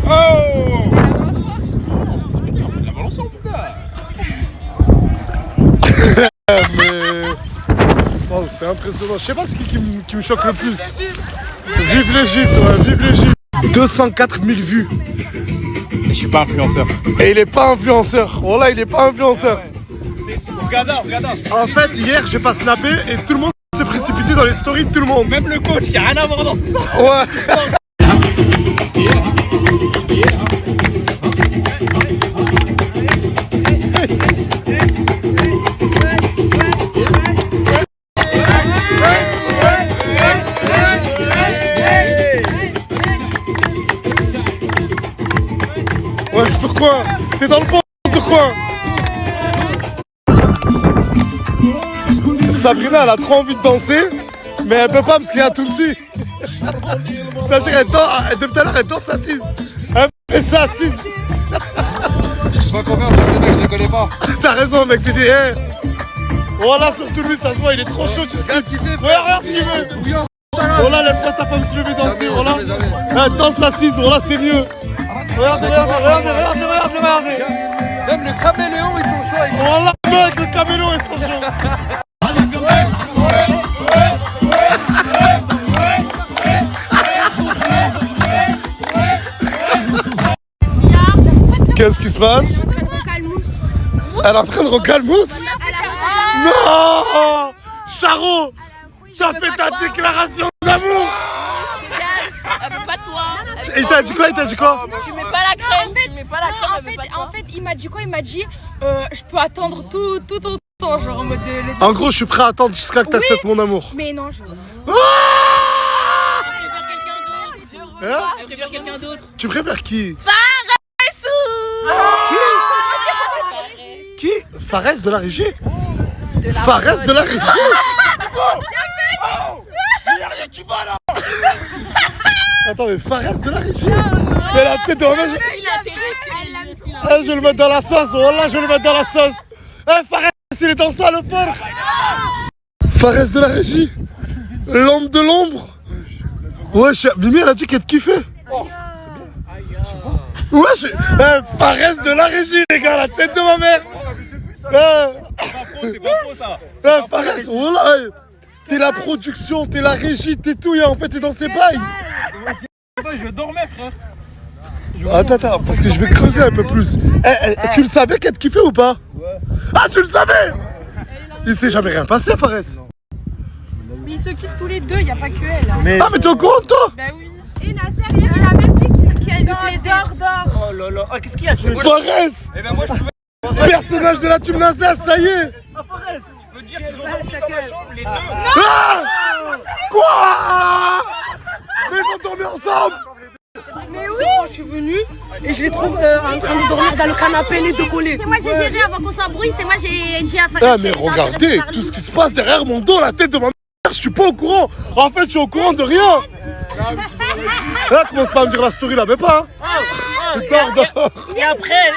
Oh! La balance en putain. Mais... Wow, c'est impressionnant. Je sais pas ce qui me choque le plus. Vive l'Égypte, ouais, vive l'Égypte. 204 000 vues. Et je suis pas influenceur. Et il est pas influenceur. Voilà, il est pas influenceur. Regarde. En fait, hier, j'ai pas snappé et tout le monde s'est précipité dans les stories de tout le monde. Même le coach qui a rien à voir dans tout ça. Ouais. Ouais, pourquoi? T'es dans le pont, pourquoi? Sabrina, elle a trop envie de danser, mais elle peut pas parce qu'il y a Tounsi. C'est-à-dire qu'elle depuis tout à l'heure, elle danse assise. Elle fait ça assise. Je sais pas comment faire, ces mecs, je les connais pas. T'as raison, mec, c'est des... Voilà, surtout lui, ça se voit, il est trop chaud, tu sais. Regarde ce qu'il veut. Voilà, laisse pas ta femme se lever danser, voilà. Danse assise, voilà, c'est mieux. Regardez. Même le caméléon, ils sont chauds. Voilà, mec, le caméléon, ils sont chauds. Qu'est-ce qui se passe? Elle est en train de regarder Mousse. Non, Charo, t'as fait ta déclaration d'amour. Elle veut pas de toi. Il t'a dit quoi? Il t'a dit quoi? Tu mets pas la crème, tu mets pas la crème, elle veut pas de toi. En fait, il m'a dit quoi? Il m'a dit je peux attendre tout autant, genre en mode En gros, je suis prêt à attendre jusqu'à que t'acceptes mon amour. Mais non, je. Hein? Elle préfère quelqu'un d'autre. Tu préfères qui? Qui? Fares de la régie? Fares de la régie? Attends, mais Fares de la régie? Mais la tête de ma mère, je vais le mettre dans la sauce, voilà, je vais le mettre dans la sauce. Fares, il est dans ça, le porc. Fares de la régie? L'ombre de l'ombre? Ouais, Mimi, elle a dit qu'elle te kiffait. Ouais, Fares de la régie, les gars, la tête de ma mère. C'est pas faux ça. Fares, voilà. T'es la production, t'es la régie, t'es tout, et en fait, t'es dans ses bails. Je dormais, frère. Attends, parce que je vais creuser un peu plus. Tu le savais qu'elle te kiffait ou pas? Ouais. Ah, tu le savais? Il s'est jamais rien passé, Fares. Mais ils se kiffent tous les deux, y a pas que elle. Hein. Ah, mais t'es au courant, toi? Bah oui. Et Nasser, elle a même dit qu'elle lui plaisait. Dors. Oh là là. Ah, qu'est-ce qu'il y a? Tu veux Fares, Eh ben moi je suis. personnage de la team Nazas, ça y est. Ah, Fares, je peux dire qu'ils ont dormi dans ma chambre, les deux. Ah, quoi? Mais ils ont dormi ensemble. Mais oui. Je suis venue et je les trouve en train de dormir dans le canapé, les deux collés. C'est moi j'ai géré avant qu'on s'embrouille, c'est moi j'ai dit à Fares. Ah, mais regardez tout ce qui se passe derrière mon dos, la tête de ma mère. Je suis pas au courant. En fait, je suis au courant de rien. Là, commence pas à me dire la story là, mais pas. C'est dors. Et après,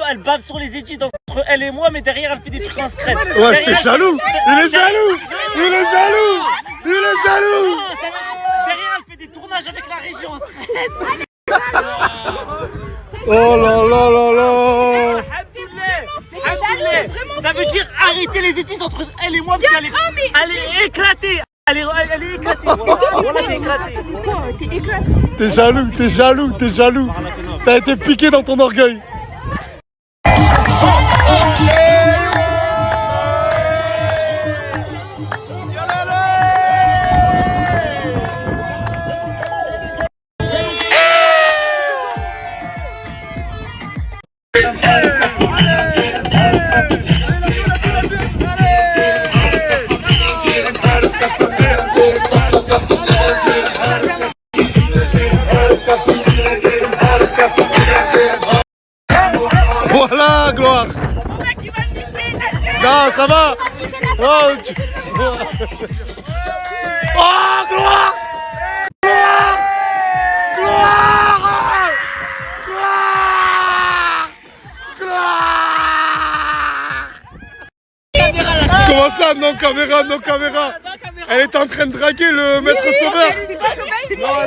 elle bave sur les études entre elle et moi, mais derrière, elle fait des trucs en secret. Ouais, j'étais jaloux. Il est jaloux. Derrière, elle fait des tournages avec la région en secret. Oh là là là là. Alhamdoulilah. Ça veut dire arrêter les études entre elle et moi parce qu'elle est éclatée. Elle est éclatée. Voilà, t'es éclatée. T'es jaloux. T'as été piqué dans ton orgueil. Voilà, Gloire. Non, ça va. Oh, Gloire. Comment ça, non caméra? Elle est en train de draguer le maître sauveur. Ah,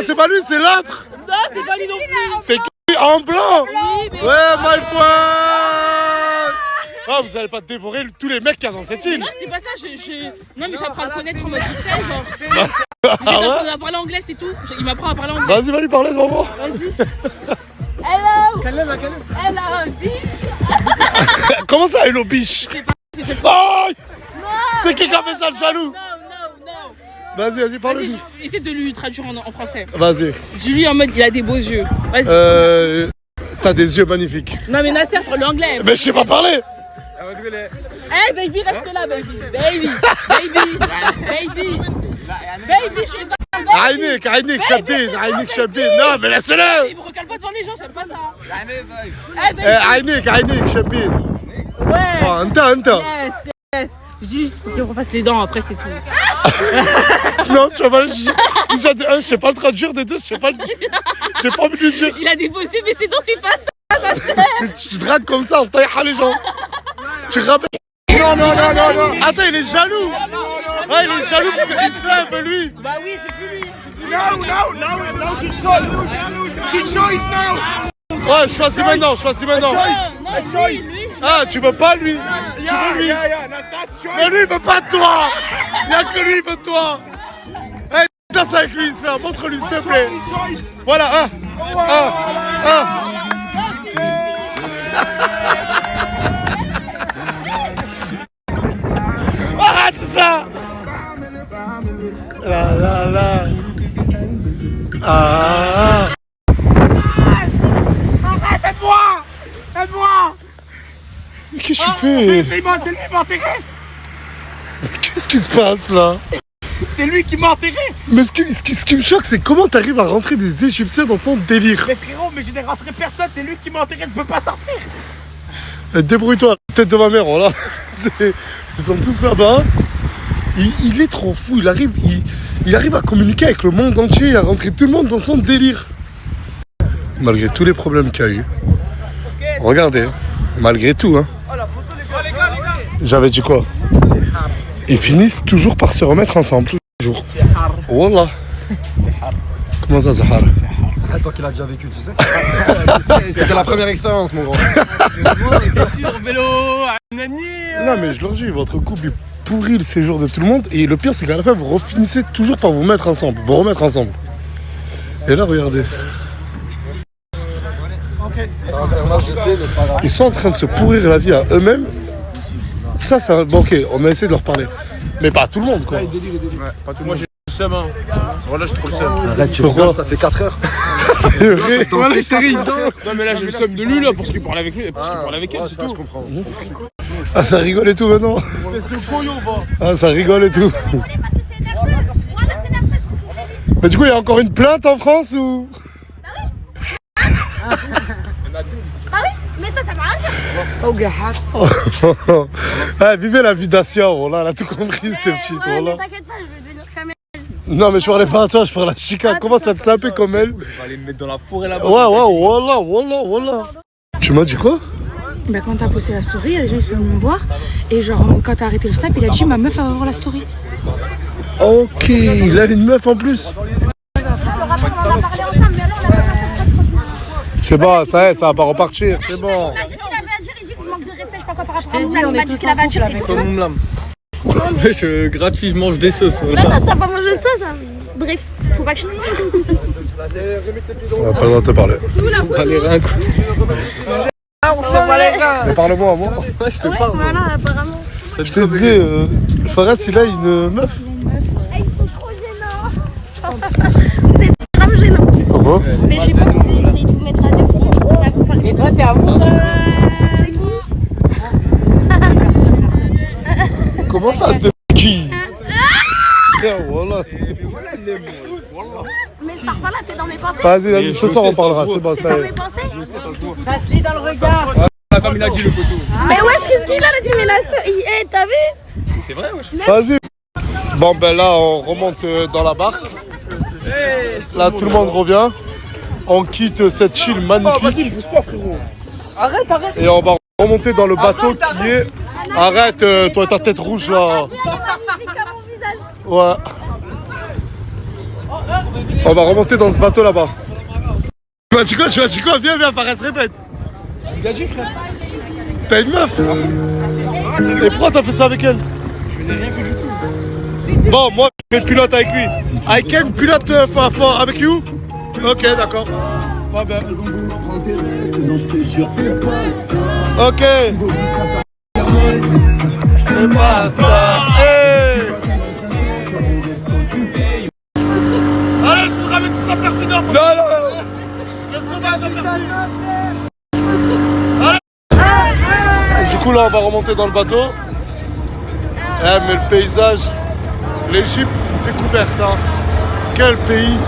c'est pas lui, c'est l'autre. Non, c'est pas lui non plus. C'est qui en blanc? Ouais, my friend. Ah, vous allez pas dévorer tous les mecs qu'il y a dans cette île. Non, c'est pas ça, non mais j'apprends à le connaître en mode discret, genre. Ah ouais? On a parlé anglais, c'est tout. Il m'apprend à parler anglais. Vas-y, va lui parler, maman. Vas-y. Hello, bitch. Comment ça, hello, bitch? Oh, c'est qui a fait ça, le jaloux? Non. Vas-y, parle-lui. Essaie de lui traduire en français. Vas-y. Dis-lui en mode, il a des beaux yeux. Vas-y. T'as des yeux magnifiques. Non mais Nasser, parle anglais. Mais je sais pas parler. Hey baby, reste là, baby, je sais pas. عينيك شابين non mais laisse-le. Il me recale pas devant les gens, j'aime pas ça. عينيك شابين. Ouais. Oh, انت Yes. Juste, faut qu'on refasse les dents, après c'est tout. Non, tu vas pas le dire. Déjà de un, je sais pas le traduire, de deux, je sais pas le dire. J'ai pas envie de le dire. Il a des beaux yeux, mais ses dents, c'est pas ça. Tu dragues comme ça, on taille les gens. Tu rappelles. Non. Attends, il est jaloux. Ah, il est jaloux parce qu'il se lève, lui. Bah oui, j'ai vu lui. No, she's choice now. Ouais, choisis maintenant. Non, lui. Ah, tu veux pas lui? Tu veux lui? Mais lui, il veut pas de toi. Y'a que lui, il veut de toi. Hey, danse avec lui, Islam. Montre-lui, s'il te plaît. Voilà, ça. La la la. Ah. Arrête, aide-moi. Aide-moi. Mais qu'est-ce que tu fais? C'est lui qui m'a enterré. Qu'est-ce qui se passe là? C'est lui qui m'a enterré. Mais ce qui me choque, c'est comment t'arrives à rentrer des Égyptiens dans ton délire. Mais frérot, mais je n'ai rentré personne, c'est lui qui m'a enterré, je peux pas sortir. Débrouille-toi, la tête de ma mère, voilà. Ils sont tous là-bas. Il est trop fou, il arrive à communiquer avec le monde entier, à rentrer tout le monde dans son délire. Malgré tous les problèmes qu'il y a eu. Regardez, malgré tout, hein. J'avais dit quoi? Ils finissent toujours par se remettre ensemble, toujours. Wallah. Comment ça, Zahar? Toi qui l'as déjà vécu, tu sais. C'était la première expérience, mon grand. Sur vélo, Non, mais je leur dis, votre couple est pourri le séjour de tout le monde. Et le pire, c'est qu'à la fin, vous refinissez toujours par vous mettre ensemble, vous remettre ensemble. Et là, regardez. Ils sont en train de se pourrir la vie à eux-mêmes. Ça, c'est bon, ok, on a essayé de leur parler. Mais pas à tout le monde, quoi. Moi, j'ai le seum, hein. Voilà, je trouve le seum. Arrête, tu Pourquoi? rigoles, ça fait 4 heures. C'est vrai. Voilà, c'est rigolo. Non, mais là, j'ai le seum de lui, là, parce qu'il parlait avec lui, parce qu'il parlait avec elle, c'est tout. Je comprends. Ah, ça rigole et tout maintenant. Ah, ça rigole et tout. Mais du coup, il y a encore une plainte en France ou? Bah oui, mais ça m'a rien dire. Ah, vivez la vie d'Asia, voilà, elle a tout compris, cette petite, Ouais, voilà. mais t'inquiète pas, je vais devenir caméra. Non, mais je parlais pas à toi, je parlais à Chica. Comment ça te sapait comme elle? Je vais aller me mettre dans la forêt là-bas. Ouais, voilà. Tu m'as dit quoi? Bah, quand t'as posté la story, il y a des gens qui sont venus me voir. Et genre, quand t'as arrêté le snap, il a dit ma meuf va voir la story. Ok, il avait une meuf en plus. On a parlé ensemble, mais alors on a pas fait. C'est bon, ça y est, ça va pas repartir, c'est bon. Il a dit ce qu'il avait à dire, il dit qu'il manque de respect, je sais pas quoi par rapport à Moumlam. Il m'a dit ce qu'il avait à dire, c'est tout. Gratuit, je mange des sauces. Mais non, t'as pas mangé de sauce, hein. Bref, faut pas que je te On n'a pas le droit de te parler. Allez, rien coup. Mais parle-moi, moi. Je te parle. Voilà, apparemment. Je te disais, Faras, il a une meuf. Ils sont trop gênants. C'est grave gênant. Pourquoi? Mais je sais pas, vous essayez de vous mettre à deux. Et toi, t'es amoureux de qui? Comment ça, de qui? Voilà. Mais ce parfois là, t'es dans mes pensées. Vas-y, ce soir on parlera, c'est bon, ça y Dans est. mes pensées. Ça se lit dans le regard. Comme il a dit le poteau. Mais wesh, qu'est-ce qu'il a dit? Mais là, t'as vu? C'est vrai, wesh. Vas-y. Bon, ben là, on remonte dans la barque. Là, tout le monde revient. On quitte cette île magnifique. Vas-y, pousse pas, frérot. Arrête. Et on va remonter dans le bateau qui est... Arrête, toi et ta tête rouge là. Ouais. On va remonter dans ce bateau là-bas. Tu m'as dit quoi? Viens, Faras, répète. Il a dit, frère. T'as une meuf? Et pourquoi t'as fait ça avec elle? Je n'ai rien fait du tout. Bon, moi, je fais pilote avec lui. I can pilote avec you? Ok, d'accord. Pas bien. Ok. Et basta. Hey. Allez, je vous ramène tout ça perpidant. Non. Le sauvage a perdu. Allez. Du coup, là, on va remonter dans le bateau. Eh, mais le paysage, l'Égypte découverte, hein. Quel pays.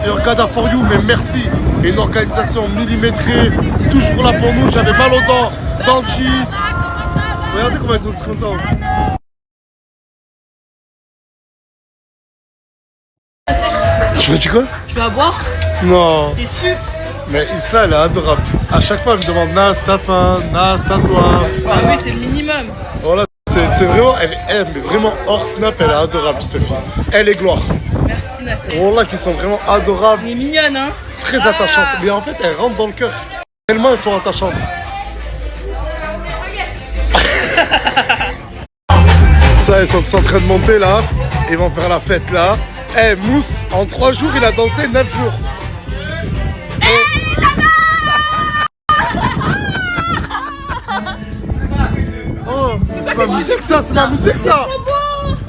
Hurghada for you, mais merci. Et une organisation millimétrée, toujours là pour nous. J'avais mal aux dents, dentiste. Regardez comment ils sont discontents. Tu m'as dit quoi? Tu vas boire? Non. T'es sûr? Mais Isla, elle est adorable. À chaque fois, elle me demande Nas, t'as faim, Nas, t'as soif. Ah oui, c'est le minimum. Voilà, c'est vraiment, elle est vraiment hors snap, elle est adorable, cette fille. Elle est gloire. Merci Nasser. Voilà, qui sont vraiment adorables. Elle est mignonne, hein? Très attachantes. Mais en fait, elles rentrent dans le cœur. Tellement elles sont attachantes. Ça, ils sont tous en train de monter là. Ils vont faire la fête là. Eh, Mousse, en 3 jours, il a dansé 9 jours. Oh, ma musique ça, c'est ma musique ça.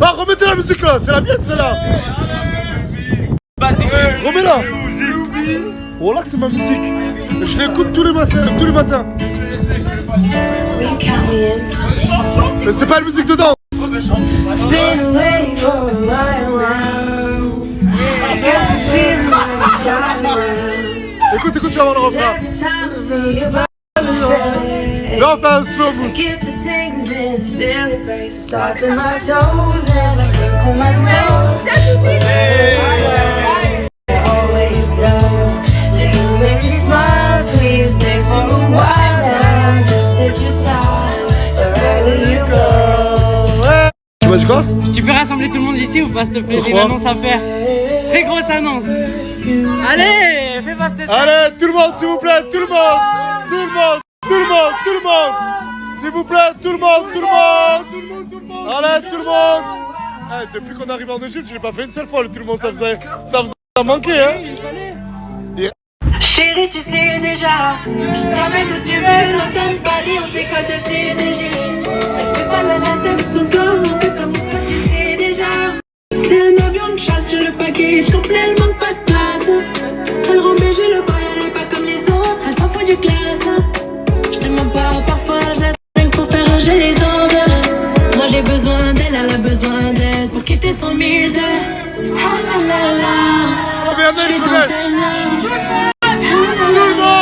Ah, remettez la musique là, c'est la mienne celle-là. Remets-la. Oh là que c'est ma musique. Je l'écoute tous les matins. Mais c'est pas la musique de danse. Écoute, tu vas voir le refrain. Là, on fait un slow mousse. Tu m'as dit quoi? Tu peux rassembler tout le monde ici ou pas, s'il te plaît? J'ai une annonce à faire. Très grosse annonce. Allez, fais pas cette. Allez, tout le monde, s'il vous plaît, tout le monde. S'il vous plaît, tout le monde. Allez, tout le monde. Hey, depuis qu'on arrive en Égypte, je l'ai pas fait une seule fois, le tout le monde, ça faisait manquer, hein. Chérie, tu sais déjà, je t'emmène où tu veux, l'automne Paris, on décolle de CDG. Elle fait pas la tête, son corps, on fait comme toi, tu sais déjà. C'est un avion de chasse, j'ai le package complet, elle manque pas de place. Elle rend BG le boy, elle est pas comme les autres, elle s'en fout du classe. Je te mens pas, parfois je laisse rien pour faire ranger les ondes. Moi j'ai besoin d'elle, elle a besoin d'elle pour quitter son mille de. Ah la la la. Combien d'elles connaissent? Tout le monde!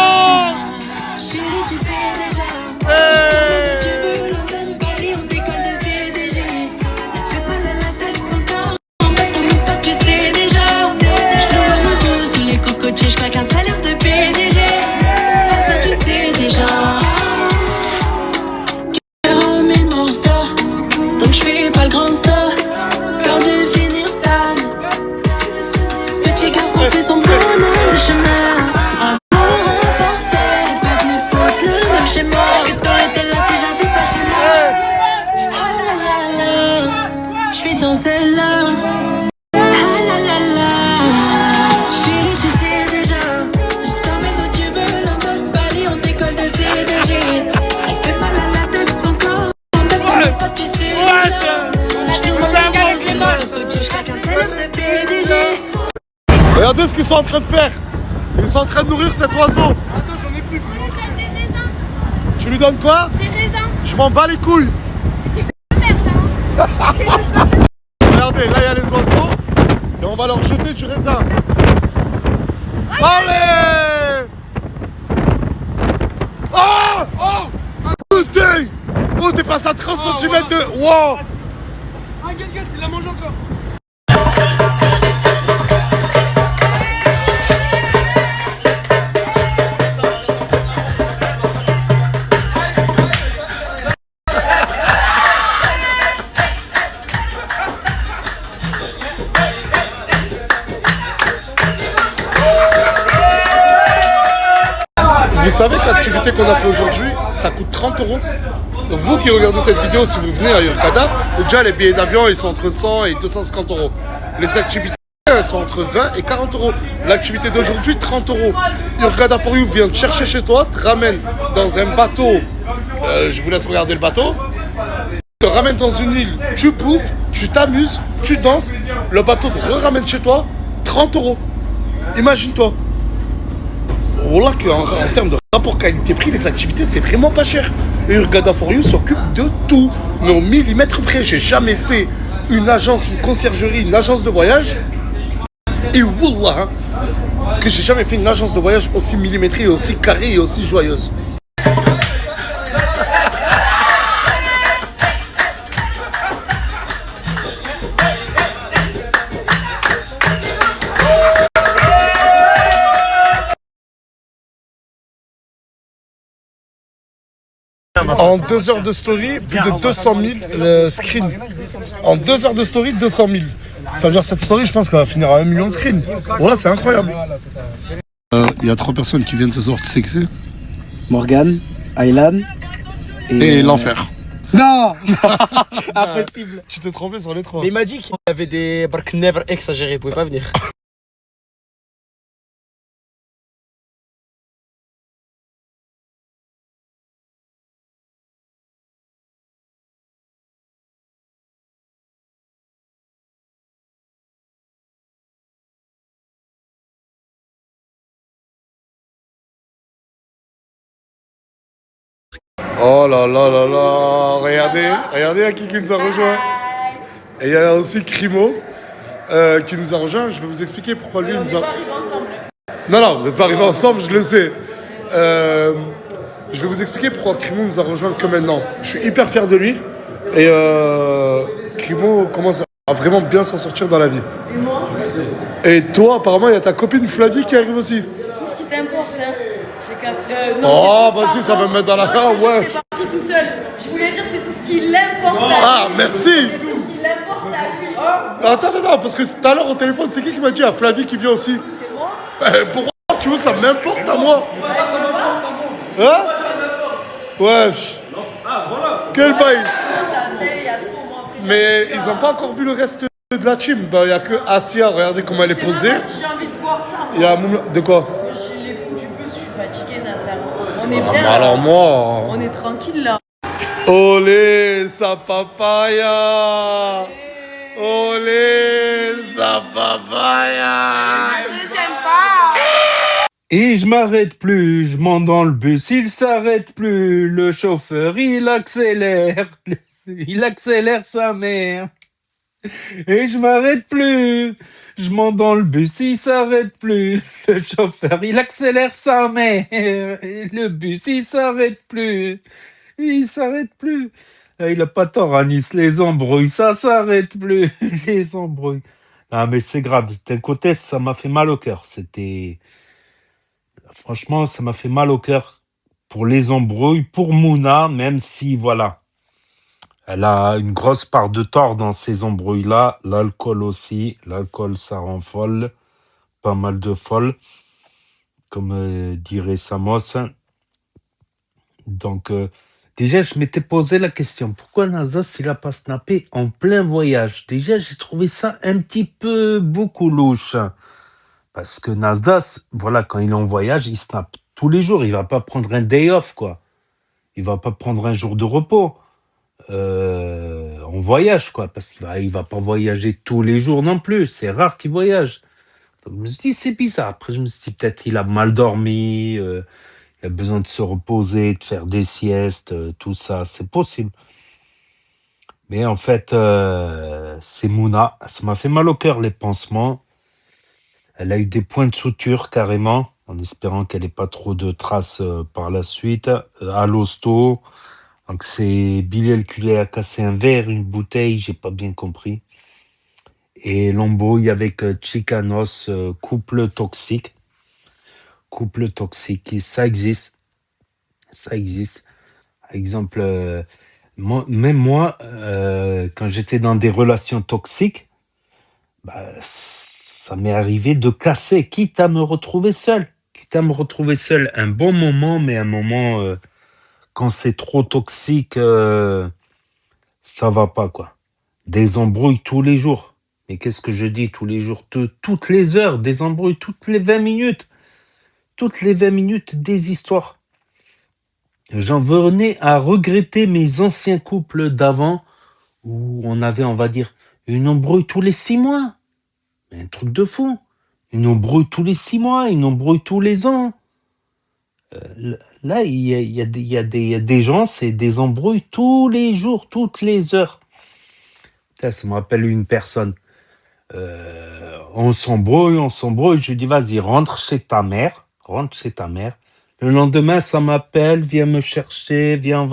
Je claque un salaire de PDG. Tu sais déjà. Tu mille morceaux. Donc je fais pas le grand saut. Peur de finir ça. Petit garçon fait son bonhomme de chemin. Amour imparfait. Pas de mes fautes, le même schéma. Que t'aurais été là si j'avais pas chez moi. Ah la la la. Je suis dans celle-là. Regardez ce qu'ils sont en train de faire. Ils sont en train de nourrir cet oiseau. Attends, j'en ai plus. Tu lui donnes quoi? Des raisins. Je m'en bats les couilles. Regardez, là il y a les oiseaux. Et on va leur jeter du raisin. Allez! Oh! Putain! Oh, t'es passé à 30 cm de... Wow! Ah, regarde, il la mange encore. Vous savez que l'activité qu'on a fait aujourd'hui, ça coûte 30 €. Vous qui regardez cette vidéo, si vous venez à Hurghada, déjà les billets d'avion ils sont entre 100 et 250 €. Les activités elles sont entre 20 et 40 €. L'activité d'aujourd'hui, 30 €. Hurghada for You vient te chercher chez toi, te ramène dans un bateau. Je vous laisse regarder le bateau. Te ramène dans une île, tu bouffes, tu t'amuses, tu danses. Le bateau te ramène chez toi, 30 €. Imagine-toi. Voilà qu'en termes de rapport qualité-prix, les activités, c'est vraiment pas cher. Et Hurghada for You s'occupe de tout, mais au millimètre près. J'ai jamais fait une agence, une conciergerie, une agence de voyage. Et wallah, que j'ai jamais fait une agence de voyage aussi millimétrée, aussi carrée et aussi joyeuse. En 2 heures de story, plus de 200 000 screens. En 2 heures de story, 200 000. Ça veut dire cette story, je pense qu'elle va finir à 1 million de screens. Voilà, c'est incroyable. Il y a 3 personnes qui viennent ce soir, tu sais qui c'est? Morgane, Aylan et l'enfer. Non. Impossible. Tu t'es trompé sur les 3. Mais il m'a dit qu'il y avait des barques never exagérées, il pouvait pas venir. Oh là là là là. Regardez à qui nous a rejoint. Et il y a aussi Crimo qui nous a rejoint. Je vais vous expliquer pourquoi lui nous a... pas arrivés ensemble. Non, vous n'êtes pas arrivés ensemble, je le sais. Je vais vous expliquer pourquoi Crimo nous a rejoint que maintenant. Je suis hyper fier de lui. Et Crimo commence à vraiment bien s'en sortir dans la vie. Et moi? Et toi, apparemment, il y a ta copine Flavie qui arrive aussi. C'est tout ce qui t'importe, hein. Oh, vas-y, ça va me mettre dans la... Ah, ouais. C'est parti tout seul. Je voulais dire, c'est tout ce qui l'importe à lui. Ah, merci. C'est tout ce qui l'importe à lui. Attends, parce que tout à l'heure au téléphone, c'est qui m'a dit? Ah, Flavie qui vient aussi. C'est moi. Pourquoi tu veux que ça m'importe à moi? Hein? Wesh. Ah, voilà. Quel bail. Il y a trop, moi, après, Mais ils n'ont pas encore vu le reste de la team. Il n'y a que Asia, regardez comment elle est posée. si j'ai envie de voir ça. Il y a Moumla... De quoi? Chez les fous du bus, je suis fatigué, Nasser. On est Ah, bien. bah alors moi... On est tranquille là. Olé, sa papaya. Olé, sa papaya. Et je m'arrête plus, je monte dans le bus, il s'arrête plus, le chauffeur il accélère sa mère. Et je m'arrête plus, je monte dans le bus, il s'arrête plus, le chauffeur il accélère sa mère, et le bus il s'arrête plus. Il a pas tort à Nice, les embrouilles, ça s'arrête plus, les embrouilles. Ah mais c'est grave, d'un côté ça m'a fait mal au cœur, franchement ça m'a fait mal au cœur pour les embrouilles, pour Mouna, même si voilà, elle a une grosse part de tort dans ces embrouilles-là, l'alcool aussi, l'alcool ça rend folle, pas mal de folle, comme dirait Samos. Donc, déjà, je m'étais posé la question, pourquoi Nasdas, il a pas snappé en plein voyage? Déjà, j'ai trouvé ça un petit peu beaucoup louche. Parce que Nasdas, voilà, quand il est en voyage, il snappe tous les jours. Il va pas prendre un day off, quoi. Il va pas prendre un jour de repos en voyage, quoi. Parce qu'il va pas voyager tous les jours non plus. C'est rare qu'il voyage. Donc, je me suis dit, c'est bizarre. Après, je me suis dit, peut-être il a mal dormi, il a besoin de se reposer, de faire des siestes, tout ça, c'est possible. Mais en fait, c'est Mouna. Ça m'a fait mal au cœur, les pansements. Elle a eu des points de suture, carrément, en espérant qu'elle n'ait pas trop de traces par la suite. À l'hosto. Donc, c'est Bilal qui a cassé un verre, une bouteille, j'ai pas bien compris. Et l'embrouille avec Chicanos, couple toxique. Couple toxique, ça existe. Ça existe. Par exemple, même moi, quand j'étais dans des relations toxiques, bah, ça m'est arrivé de casser, quitte à me retrouver seul. Quitte à me retrouver seul. Un bon moment, mais un moment, quand c'est trop toxique, ça va pas, quoi. Des embrouilles tous les jours. Mais qu'est-ce que je dis tous les jours? Toutes les heures, des embrouilles, toutes les 20 minutes. Toutes les 20 minutes, des histoires. J'en venais à regretter mes anciens couples d'avant où on avait, on va dire, une embrouille tous les 6 mois. Un truc de fou. Une embrouille tous les 6 mois, une embrouille tous les ans. Là, il y a des gens, c'est des embrouilles tous les jours, toutes les heures. Ça me rappelle une personne. On s'embrouille. Je lui dis, vas-y, rentre chez ta mère. Le lendemain, ça m'appelle, viens me chercher, viens,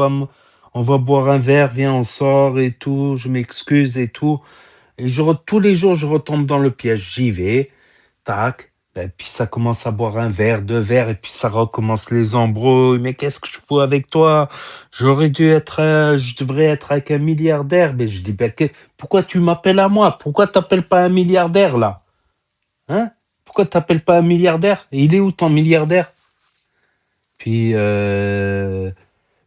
on va boire un verre, viens, on sort et tout, je m'excuse et tout. Et tous les jours, je retombe dans le piège. J'y vais, tac, et puis ça commence à boire un verre, 2 verres, et puis ça recommence les embrouilles. Mais qu'est-ce que je fous avec toi? Je devrais être avec un milliardaire. Mais je dis, pourquoi tu m'appelles à moi? Pourquoi t'appelles pas un milliardaire, là? Hein? Pourquoi t'appelles pas un milliardaire? Et il est où ton milliardaire? Puis le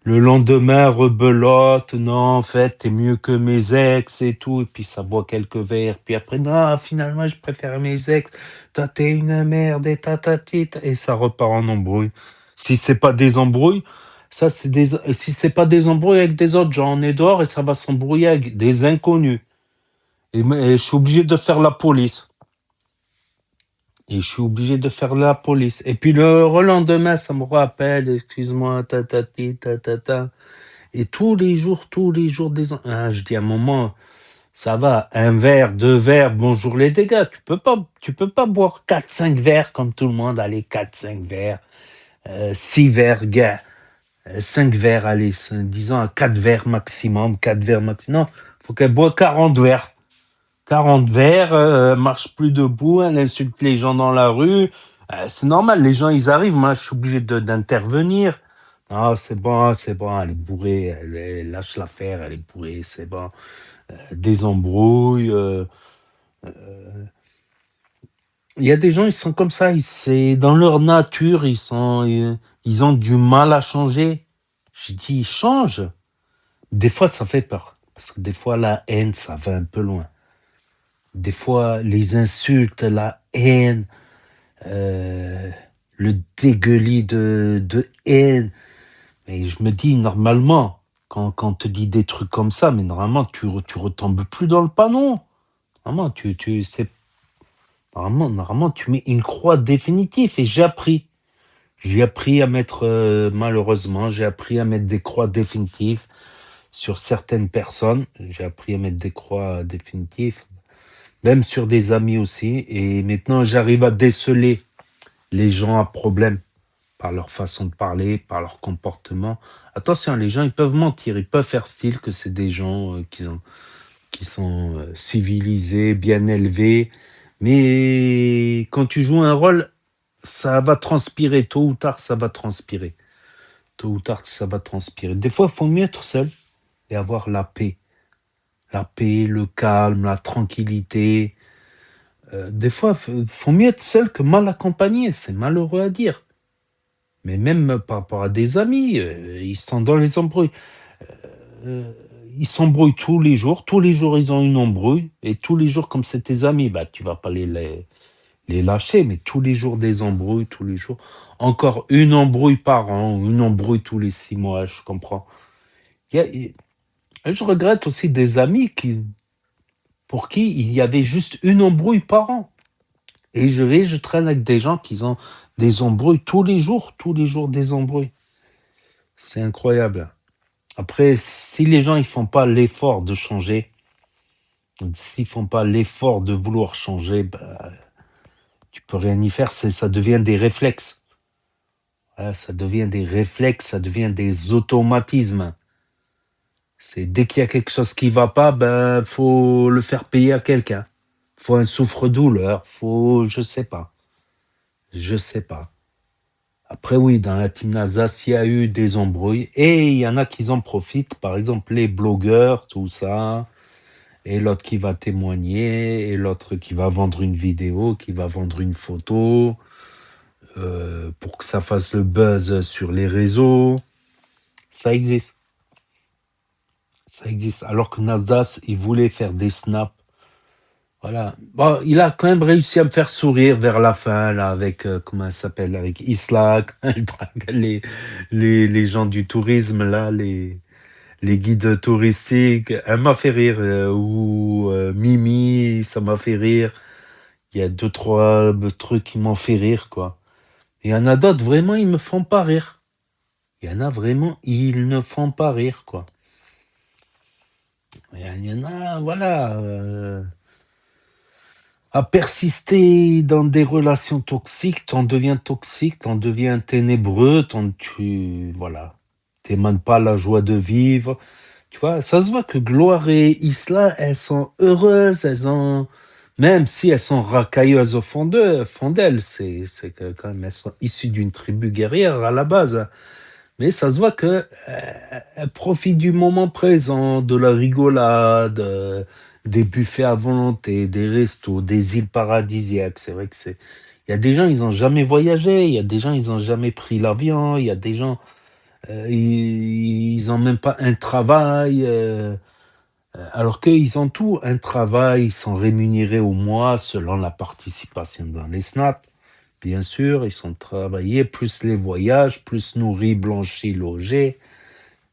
lendemain, rebelote, non, en fait, t'es mieux que mes ex et tout. Et puis ça boit quelques verres. Puis après, non, finalement, je préfère mes ex. Toi, t'es une merde et tatatite. Et ça repart en embrouille. Si c'est pas des embrouilles, si c'est pas des embrouilles avec des autres gens, on est dehors et ça va s'embrouiller avec des inconnus. Et je suis obligé de faire la police. Et je suis obligé de faire la police. Et puis le relendemain, ça me rappelle, excuse-moi, ta. Et tous les jours, je dis à un moment, ça va, un verre, deux verres, bonjour les dégâts. Tu peux pas boire 4-5 verres comme tout le monde. Allez, 4-5 verres, 6 verres, gars. 5 verres, allez, disons à 4 verres maximum, 4 verres maximum. Non, faut qu'elle boive 40 verres. 40 verres, marche plus debout, elle insulte les gens dans la rue. C'est normal, les gens, ils arrivent, moi, je suis obligé d'intervenir. Ah, c'est bon, elle est bourrée, elle lâche l'affaire, elle est bourrée, c'est bon. Des embrouilles. Il y a des gens, ils sont comme ça, c'est dans leur nature, ils ont du mal à changer. Je dis, change. Des fois, ça fait peur, parce que des fois, la haine, ça va un peu loin. Des fois, les insultes, la haine, le dégueulis de haine. Mais je me dis, normalement, quand on te dit des trucs comme ça, mais normalement, tu retombes plus dans le panneau. Normalement, normalement, tu mets une croix définitive. Et j'ai appris. J'ai appris à mettre, malheureusement, j'ai appris à mettre des croix définitives sur certaines personnes. J'ai appris à mettre des croix définitives. Même sur des amis aussi. Et maintenant, j'arrive à déceler les gens à problème par leur façon de parler, par leur comportement. Attention, les gens, ils peuvent mentir, ils peuvent faire style que c'est des gens qui sont civilisés, bien élevés. Mais quand tu joues un rôle, ça va transpirer. Tôt ou tard, ça va transpirer. Tôt ou tard, ça va transpirer. Des fois, il faut mieux être seul et avoir la paix. La paix, le calme, la tranquillité. Des fois, il faut mieux être seul que mal accompagné. C'est malheureux à dire. Mais même par rapport à des amis, ils sont dans les embrouilles. Ils s'embrouillent tous les jours. Tous les jours, ils ont une embrouille. Et tous les jours, comme c'est tes amis, bah, tu vas pas les lâcher. Mais tous les jours, des embrouilles, tous les jours. Encore une embrouille par an, une embrouille tous les 6 mois, je comprends. Je regrette aussi des amis pour qui il y avait juste une embrouille par an. Et je traîne avec des gens qui ont des embrouilles tous les jours des embrouilles. C'est incroyable. Après, si les gens ils font pas l'effort de changer, s'ils font pas l'effort de vouloir changer, bah, tu peux rien y faire. Ça devient des réflexes. Voilà, ça devient des réflexes, ça devient des automatismes. C'est dès qu'il y a quelque chose qui va pas, ben faut le faire payer à quelqu'un. Faut un souffre-douleur, je sais pas. Après oui, dans la team Nazas, il y a eu des embrouilles et il y en a qui en profitent, par exemple les blogueurs, tout ça, et l'autre qui va témoigner, et l'autre qui va vendre une vidéo, qui va vendre une photo, pour que ça fasse le buzz sur les réseaux. Ça existe. Alors que Nasdaq, il voulait faire des snaps. Voilà. Bon, il a quand même réussi à me faire sourire vers la fin, là, avec, comment elle s'appelle, avec Isla, elle drague les gens du tourisme, là, les guides touristiques. Elle m'a fait rire. Ou Mimi, ça m'a fait rire. Il y a 2-3 trucs qui m'ont fait rire, quoi. Il y en a d'autres, vraiment, ils me font pas rire. Il y en a vraiment, ils ne font pas rire, quoi. Il y en a, voilà, à persister dans des relations toxiques, t'en deviens toxique, t'en deviens ténébreux, voilà, t'émanes pas la joie de vivre. Tu vois, ça se voit que Gloire et Isla, elles sont heureuses, même si elles sont racailleuses au fond d'elles, c'est que quand même, elles sont issues d'une tribu guerrière à la base. Mais ça se voit que elle profite du moment présent, de la rigolade, des buffets à volonté, des restos, des îles paradisiaques. C'est vrai que il y a des gens, ils n'ont jamais voyagé, il y a des gens, ils n'ont jamais pris l'avion, il y a des gens, ils n'ont même pas un travail, alors qu'ils ont tout, un travail, ils sont rémunérés au mois selon la participation dans les snaps. Bien sûr, ils sont travaillés, plus les voyages, plus nourris, blanchis, logés.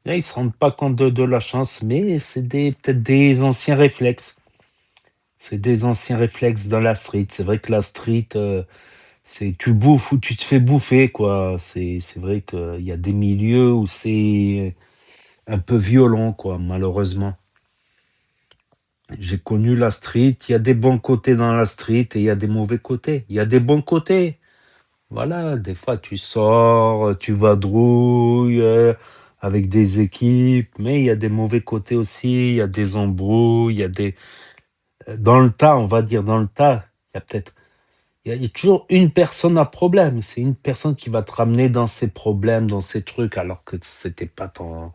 Là, ils ne se rendent pas compte de la chance, mais c'est peut-être des anciens réflexes. C'est des anciens réflexes dans la street. C'est vrai que la street, c'est tu bouffes ou tu te fais bouffer, quoi. C'est vrai qu'il y a des milieux où c'est un peu violent, quoi, malheureusement. J'ai connu la street. Il y a des bons côtés dans la street et il y a des mauvais côtés. Il y a des bons côtés. Voilà, des fois tu sors, tu vadrouilles avec des équipes, mais il y a des mauvais côtés aussi. Il y a des embrouilles, il y a des dans le tas, on va dire dans le tas, il y a peut-être il y a toujours une personne à problème. C'est une personne qui va te ramener dans ses problèmes, dans ses trucs, alors que c'était pas ton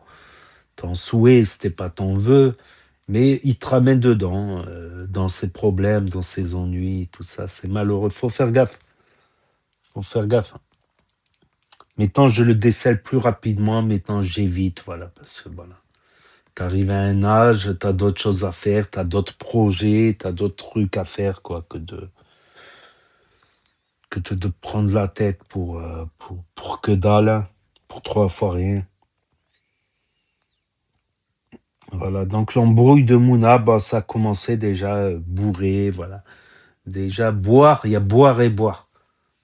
souhait, c'était pas ton vœu, mais il te ramène dedans, dans ses problèmes, dans ses ennuis, tout ça. C'est malheureux. Faut faire gaffe. Faut faire gaffe. Maintenant, je le décèle plus rapidement. Maintenant, j'évite, voilà, parce que voilà. T'arrives à un âge, t'as d'autres choses à faire, t'as d'autres projets, t'as d'autres trucs à faire, quoi, que de prendre la tête pour que dalle, pour 3 fois rien. Voilà, donc l'embrouille de Mouna, bah, ça a commencé déjà bourré, voilà. Déjà boire, il y a boire et boire.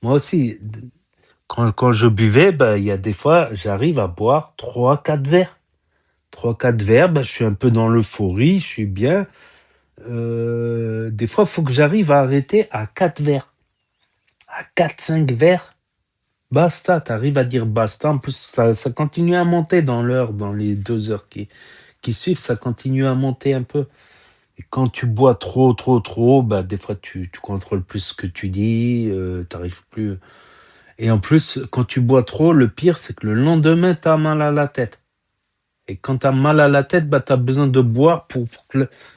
Moi aussi, quand je buvais, bah, il y a des fois, j'arrive à boire 3, 4 verres. 3, 4 verres, bah, je suis un peu dans l'euphorie, je suis bien. Des fois, il faut que j'arrive à arrêter à 4 verres. À 4, 5 verres, basta, t'arrives à dire basta. En plus, ça continue à monter dans l'heure, dans les 2 heures qui suivent, ça continue à monter un peu. Et quand tu bois trop, bah, des fois, tu contrôles plus ce que tu dis, t'arrives plus. Et en plus, quand tu bois trop, le pire, c'est que le lendemain, t'as mal à la tête. Et quand t'as mal à la tête, bah, t'as besoin de boire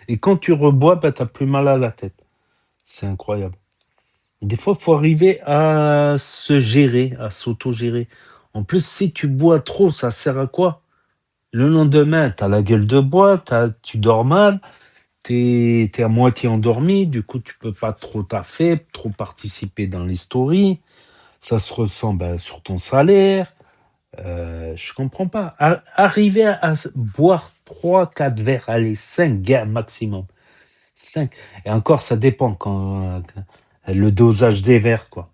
et quand tu rebois, bah, t'as plus mal à la tête. C'est incroyable. Des fois, il faut arriver à se gérer, à s'auto-gérer. En plus, si tu bois trop, ça sert à quoi? Le lendemain, t'as la gueule de bois, tu dors mal, t'es à moitié endormi, du coup, tu peux pas trop taffer, trop participer dans les stories. Ça se ressent ben, sur ton salaire. Je comprends pas. Arriver à boire 3, 4 verres, allez, 5 gars maximum. 5. Et encore, ça dépend quand le dosage des verres, quoi.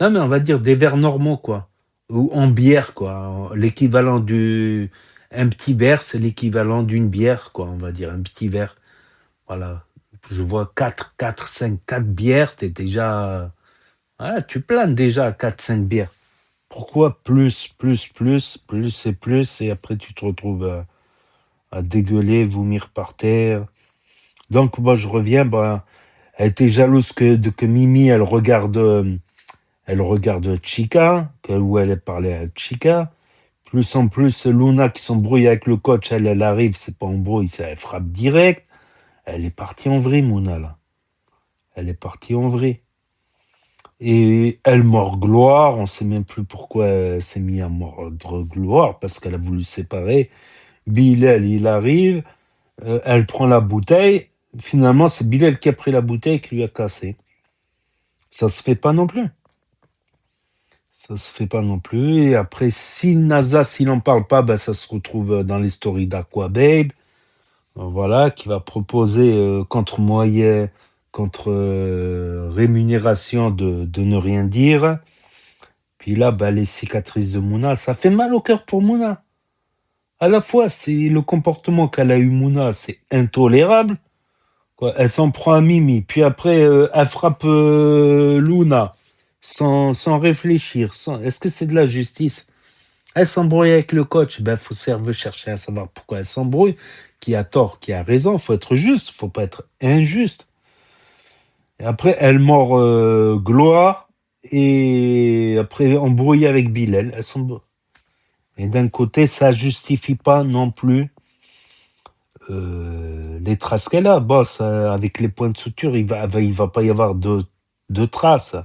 Non, mais on va dire des verres normaux, quoi. Ou en bière, quoi. L'équivalent du. Un petit verre, c'est l'équivalent d'une bière, quoi, on va dire. Un petit verre. Voilà. Je vois 4, 5, 4 bières, t'es déjà. Voilà, tu planes déjà à 4, 5 bières. Pourquoi plus et plus, et après tu te retrouves à dégueuler, vomir par terre. Donc, moi, je reviens, bah, elle était jalouse que Mimi, elle regarde Chica, où elle parlait à Chica. Plus en plus, Luna qui s'embrouille avec le coach, elle arrive, c'est pas embrouille, elle frappe direct. Elle est partie en vrille, Mouna, là. Elle est partie en vrille. Et elle mord Gloire, on sait même plus pourquoi elle s'est mise à mordre Gloire, parce qu'elle a voulu se séparer. Bilal, il arrive, elle prend la bouteille. Finalement, c'est Bilal qui a pris la bouteille qui lui a cassé. Ça se fait pas non plus. Ça se fait pas non plus. Et après, si NASA, s'il n'en parle pas, ben, ça se retrouve dans les stories d'Aquababe. Voilà, qui va proposer contre moyen, contre rémunération de ne rien dire. Puis là, ben, les cicatrices de Mouna, ça fait mal au cœur pour Mouna. À la fois, c'est le comportement qu'elle a eu Mouna, c'est intolérable. Quoi. Elle s'en prend à Mimi, puis après, elle frappe Luna, sans réfléchir. Est-ce que c'est de la justice? Elle s'embrouille avec le coach, ben faut chercher à savoir pourquoi elle s'embrouille, qui a tort, qui a raison, faut être juste, faut pas être injuste. Et après, elle mord Gloire, et après, embrouillée avec Bilal. Et d'un côté, ça justifie pas non plus les traces qu'elle a. Bon, avec les points de suture, il va pas y avoir de traces.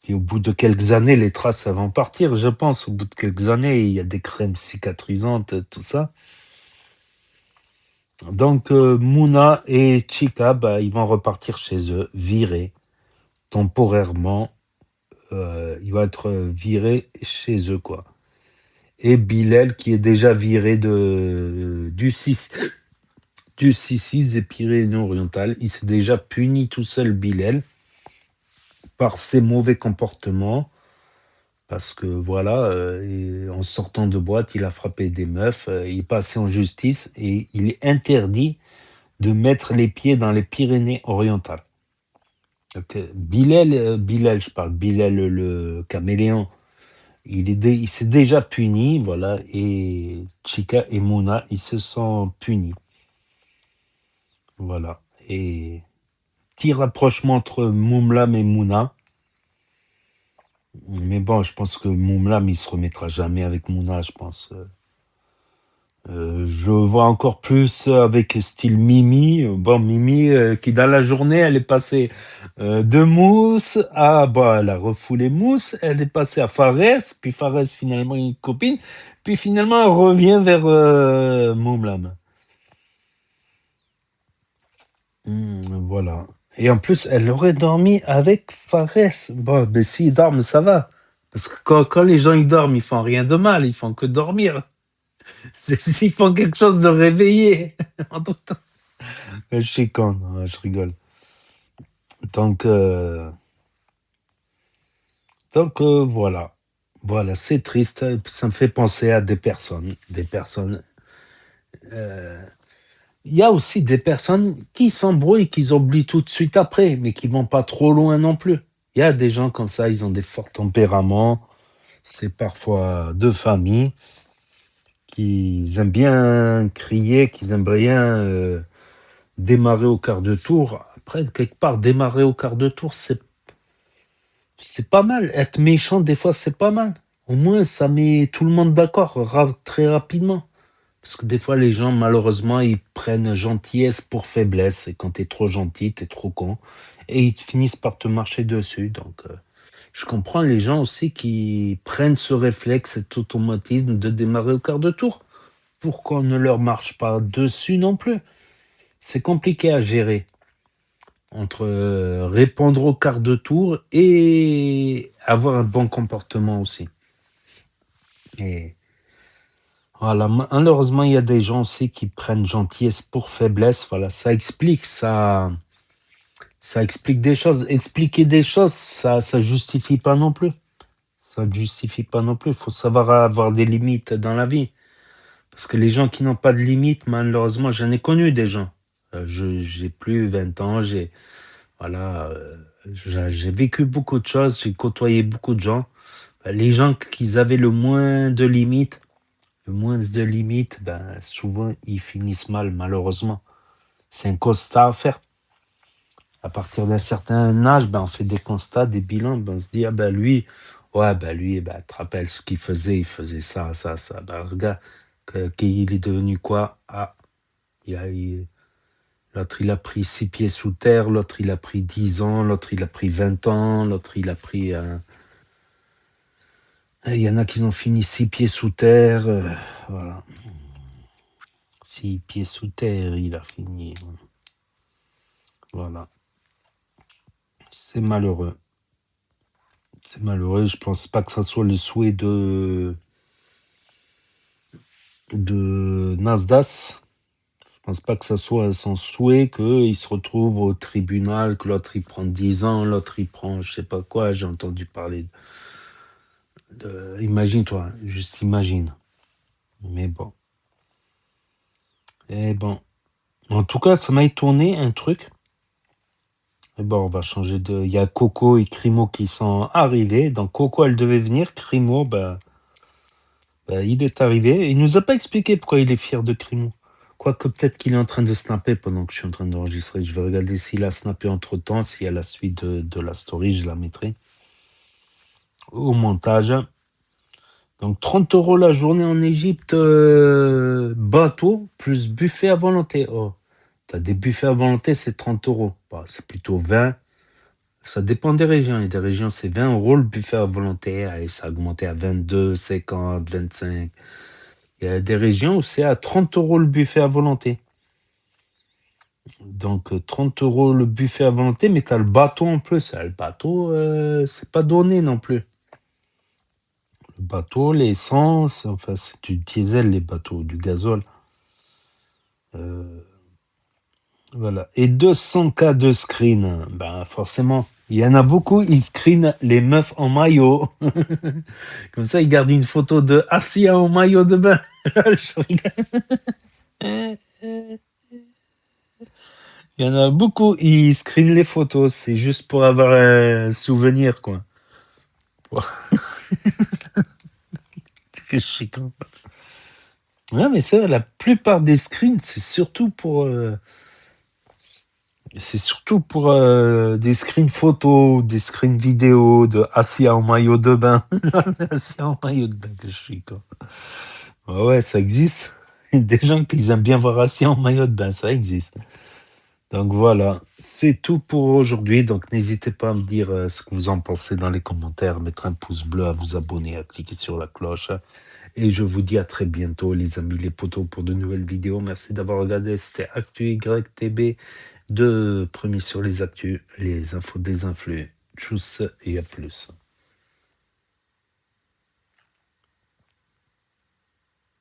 Et au bout de quelques années, les traces elles vont partir, je pense. Au bout de quelques années, il y a des crèmes cicatrisantes, tout ça. Donc, Mouna et Chica, bah, ils vont repartir chez eux, virés, temporairement. Ils vont être virés chez eux, quoi. Et Bilal, qui est déjà viré du du 6-6 des Pyrénées-Orientales. Il s'est déjà puni tout seul, Bilal, par ses mauvais comportements. Parce que voilà, en sortant de boîte, il a frappé des meufs, il est passé en justice et il est interdit de mettre les pieds dans les Pyrénées-Orientales. Donc, Bilal, je parle, Bilal le caméléon, il s'est déjà puni, voilà, et Chika et Mouna, ils se sont punis. Voilà. Et petit rapprochement entre Moumlam et Mouna. Mais bon, je pense que Moumlam, il se remettra jamais avec Mouna, je pense. Je vois encore plus avec style Mimi. Bon, Mimi, qui dans la journée, elle est passée de Mousse à... Bon, elle a refoulé Mousse, elle est passée à Fares, puis Fares, finalement, une copine, puis finalement, elle revient vers Moumlam. Voilà. Et en plus, elle aurait dormi avec Fares. Bon, mais s'ils dorment, ça va. Parce que quand les gens ils dorment, ils font rien de mal, ils font que dormir. S'ils font quelque chose de réveillé. Je suis con, non, je rigole. Donc, voilà. Voilà, c'est triste. Ça me fait penser à des personnes. Il y a aussi des personnes qui s'embrouillent, qui oublient tout de suite après, mais qui vont pas trop loin non plus. Il y a des gens comme ça, ils ont des forts tempéraments. C'est parfois deux familles qui aiment bien crier, qui aiment bien démarrer au quart de tour. Après, quelque part, démarrer au quart de tour, c'est pas mal. Être méchant, des fois, c'est pas mal. Au moins, ça met tout le monde d'accord très rapidement. Parce que des fois, les gens, malheureusement, ils prennent gentillesse pour faiblesse. Et quand t'es trop gentil, t'es trop con. Et ils finissent par te marcher dessus. Donc, je comprends les gens aussi qui prennent ce réflexe, cet automatisme de démarrer au quart de tour. Pourquoi on ne leur marche pas dessus non plus? C'est compliqué à gérer. Entre répondre au quart de tour et avoir un bon comportement aussi. Et voilà, malheureusement, il y a des gens aussi qui prennent gentillesse pour faiblesse. Voilà, ça explique des choses. Expliquer des choses, ça justifie pas non plus. Ça ne justifie pas non plus. Il faut savoir avoir des limites dans la vie. Parce que les gens qui n'ont pas de limites, malheureusement, j'en ai connu des gens. J'ai plus 20 ans, voilà, j'ai vécu beaucoup de choses, j'ai côtoyé beaucoup de gens. Les gens qui avaient le moins de limites, ben, souvent, ils finissent mal, malheureusement. C'est un constat à faire. À partir d'un certain âge, ben, on fait des constats, des bilans, ben, on se dit, ah ben lui, ben, tu te rappelles ce qu'il faisait, il faisait ça. Ben, regarde, qu'il est devenu quoi? Ah, l'autre, il a pris 6 pieds sous terre, l'autre, il a pris 10 ans, l'autre, il a pris 20 ans, l'autre, il a pris... Il y en a qui ont fini 6 pieds sous terre, voilà. 6 pieds sous terre, il a fini. Voilà. C'est malheureux. C'est malheureux, je pense pas que ça soit le souhait de Nasdaq. Je pense pas que ça soit son souhait qu'il se retrouve au tribunal, que l'autre il prend 10 ans, l'autre il prend je sais pas quoi, j'ai entendu parler imagine-toi, juste imagine. Mais bon. Et bon. En tout cas, ça m'a étonné un truc. Et bon, on va changer de... Il y a Coco et Crimo qui sont arrivés. Donc Coco, elle devait venir. Crimo, il est arrivé. Il nous a pas expliqué pourquoi il est fier de Crimo. Quoique peut-être qu'il est en train de snapper pendant que je suis en train d'enregistrer. Je vais regarder s'il a snappé entre-temps. S'il y a la suite de la story, je la mettrai au montage. Donc 30 € la journée en Égypte, bateau, plus buffet à volonté. Oh, t'as des buffets à volonté, c'est 30 €. Bah, c'est plutôt 20. Ça dépend des régions. Il y a des régions, c'est 20 € le buffet à volonté. Allez, ça a augmenté à 22, 50, 25. Il y a des régions où c'est à 30 € le buffet à volonté. Donc 30 € le buffet à volonté, mais t'as le bateau en plus. Le bateau, c'est pas donné non plus. Le bateau, l'essence, enfin c'est du diesel les bateaux, du gazole. Voilà. Et 200K de screen. Ben, forcément, il y en a beaucoup, ils screenent les meufs en maillot. Comme ça, ils gardent une photo de Asia en maillot de bain. Je rigole. Il y en a beaucoup, ils screenent les photos. C'est juste pour avoir un souvenir, quoi. Que je suis con. Ouais, mais c'est vrai, la plupart des screens, c'est surtout pour des screens photos, des screens vidéo de Asia en maillot de bain. Asia en maillot de bain, que je suis con. Ouais, ça existe. Des gens qui aiment bien voir Asia en maillot de bain, ça existe. Donc voilà, c'est tout pour aujourd'hui. Donc n'hésitez pas à me dire ce que vous en pensez dans les commentaires, mettre un pouce bleu, à vous abonner, à cliquer sur la cloche. Et je vous dis à très bientôt, les amis, les potos, pour de nouvelles vidéos. Merci d'avoir regardé. C'était Actu YTB, de premier sur les actus, les infos des influx. Tchuss et à plus.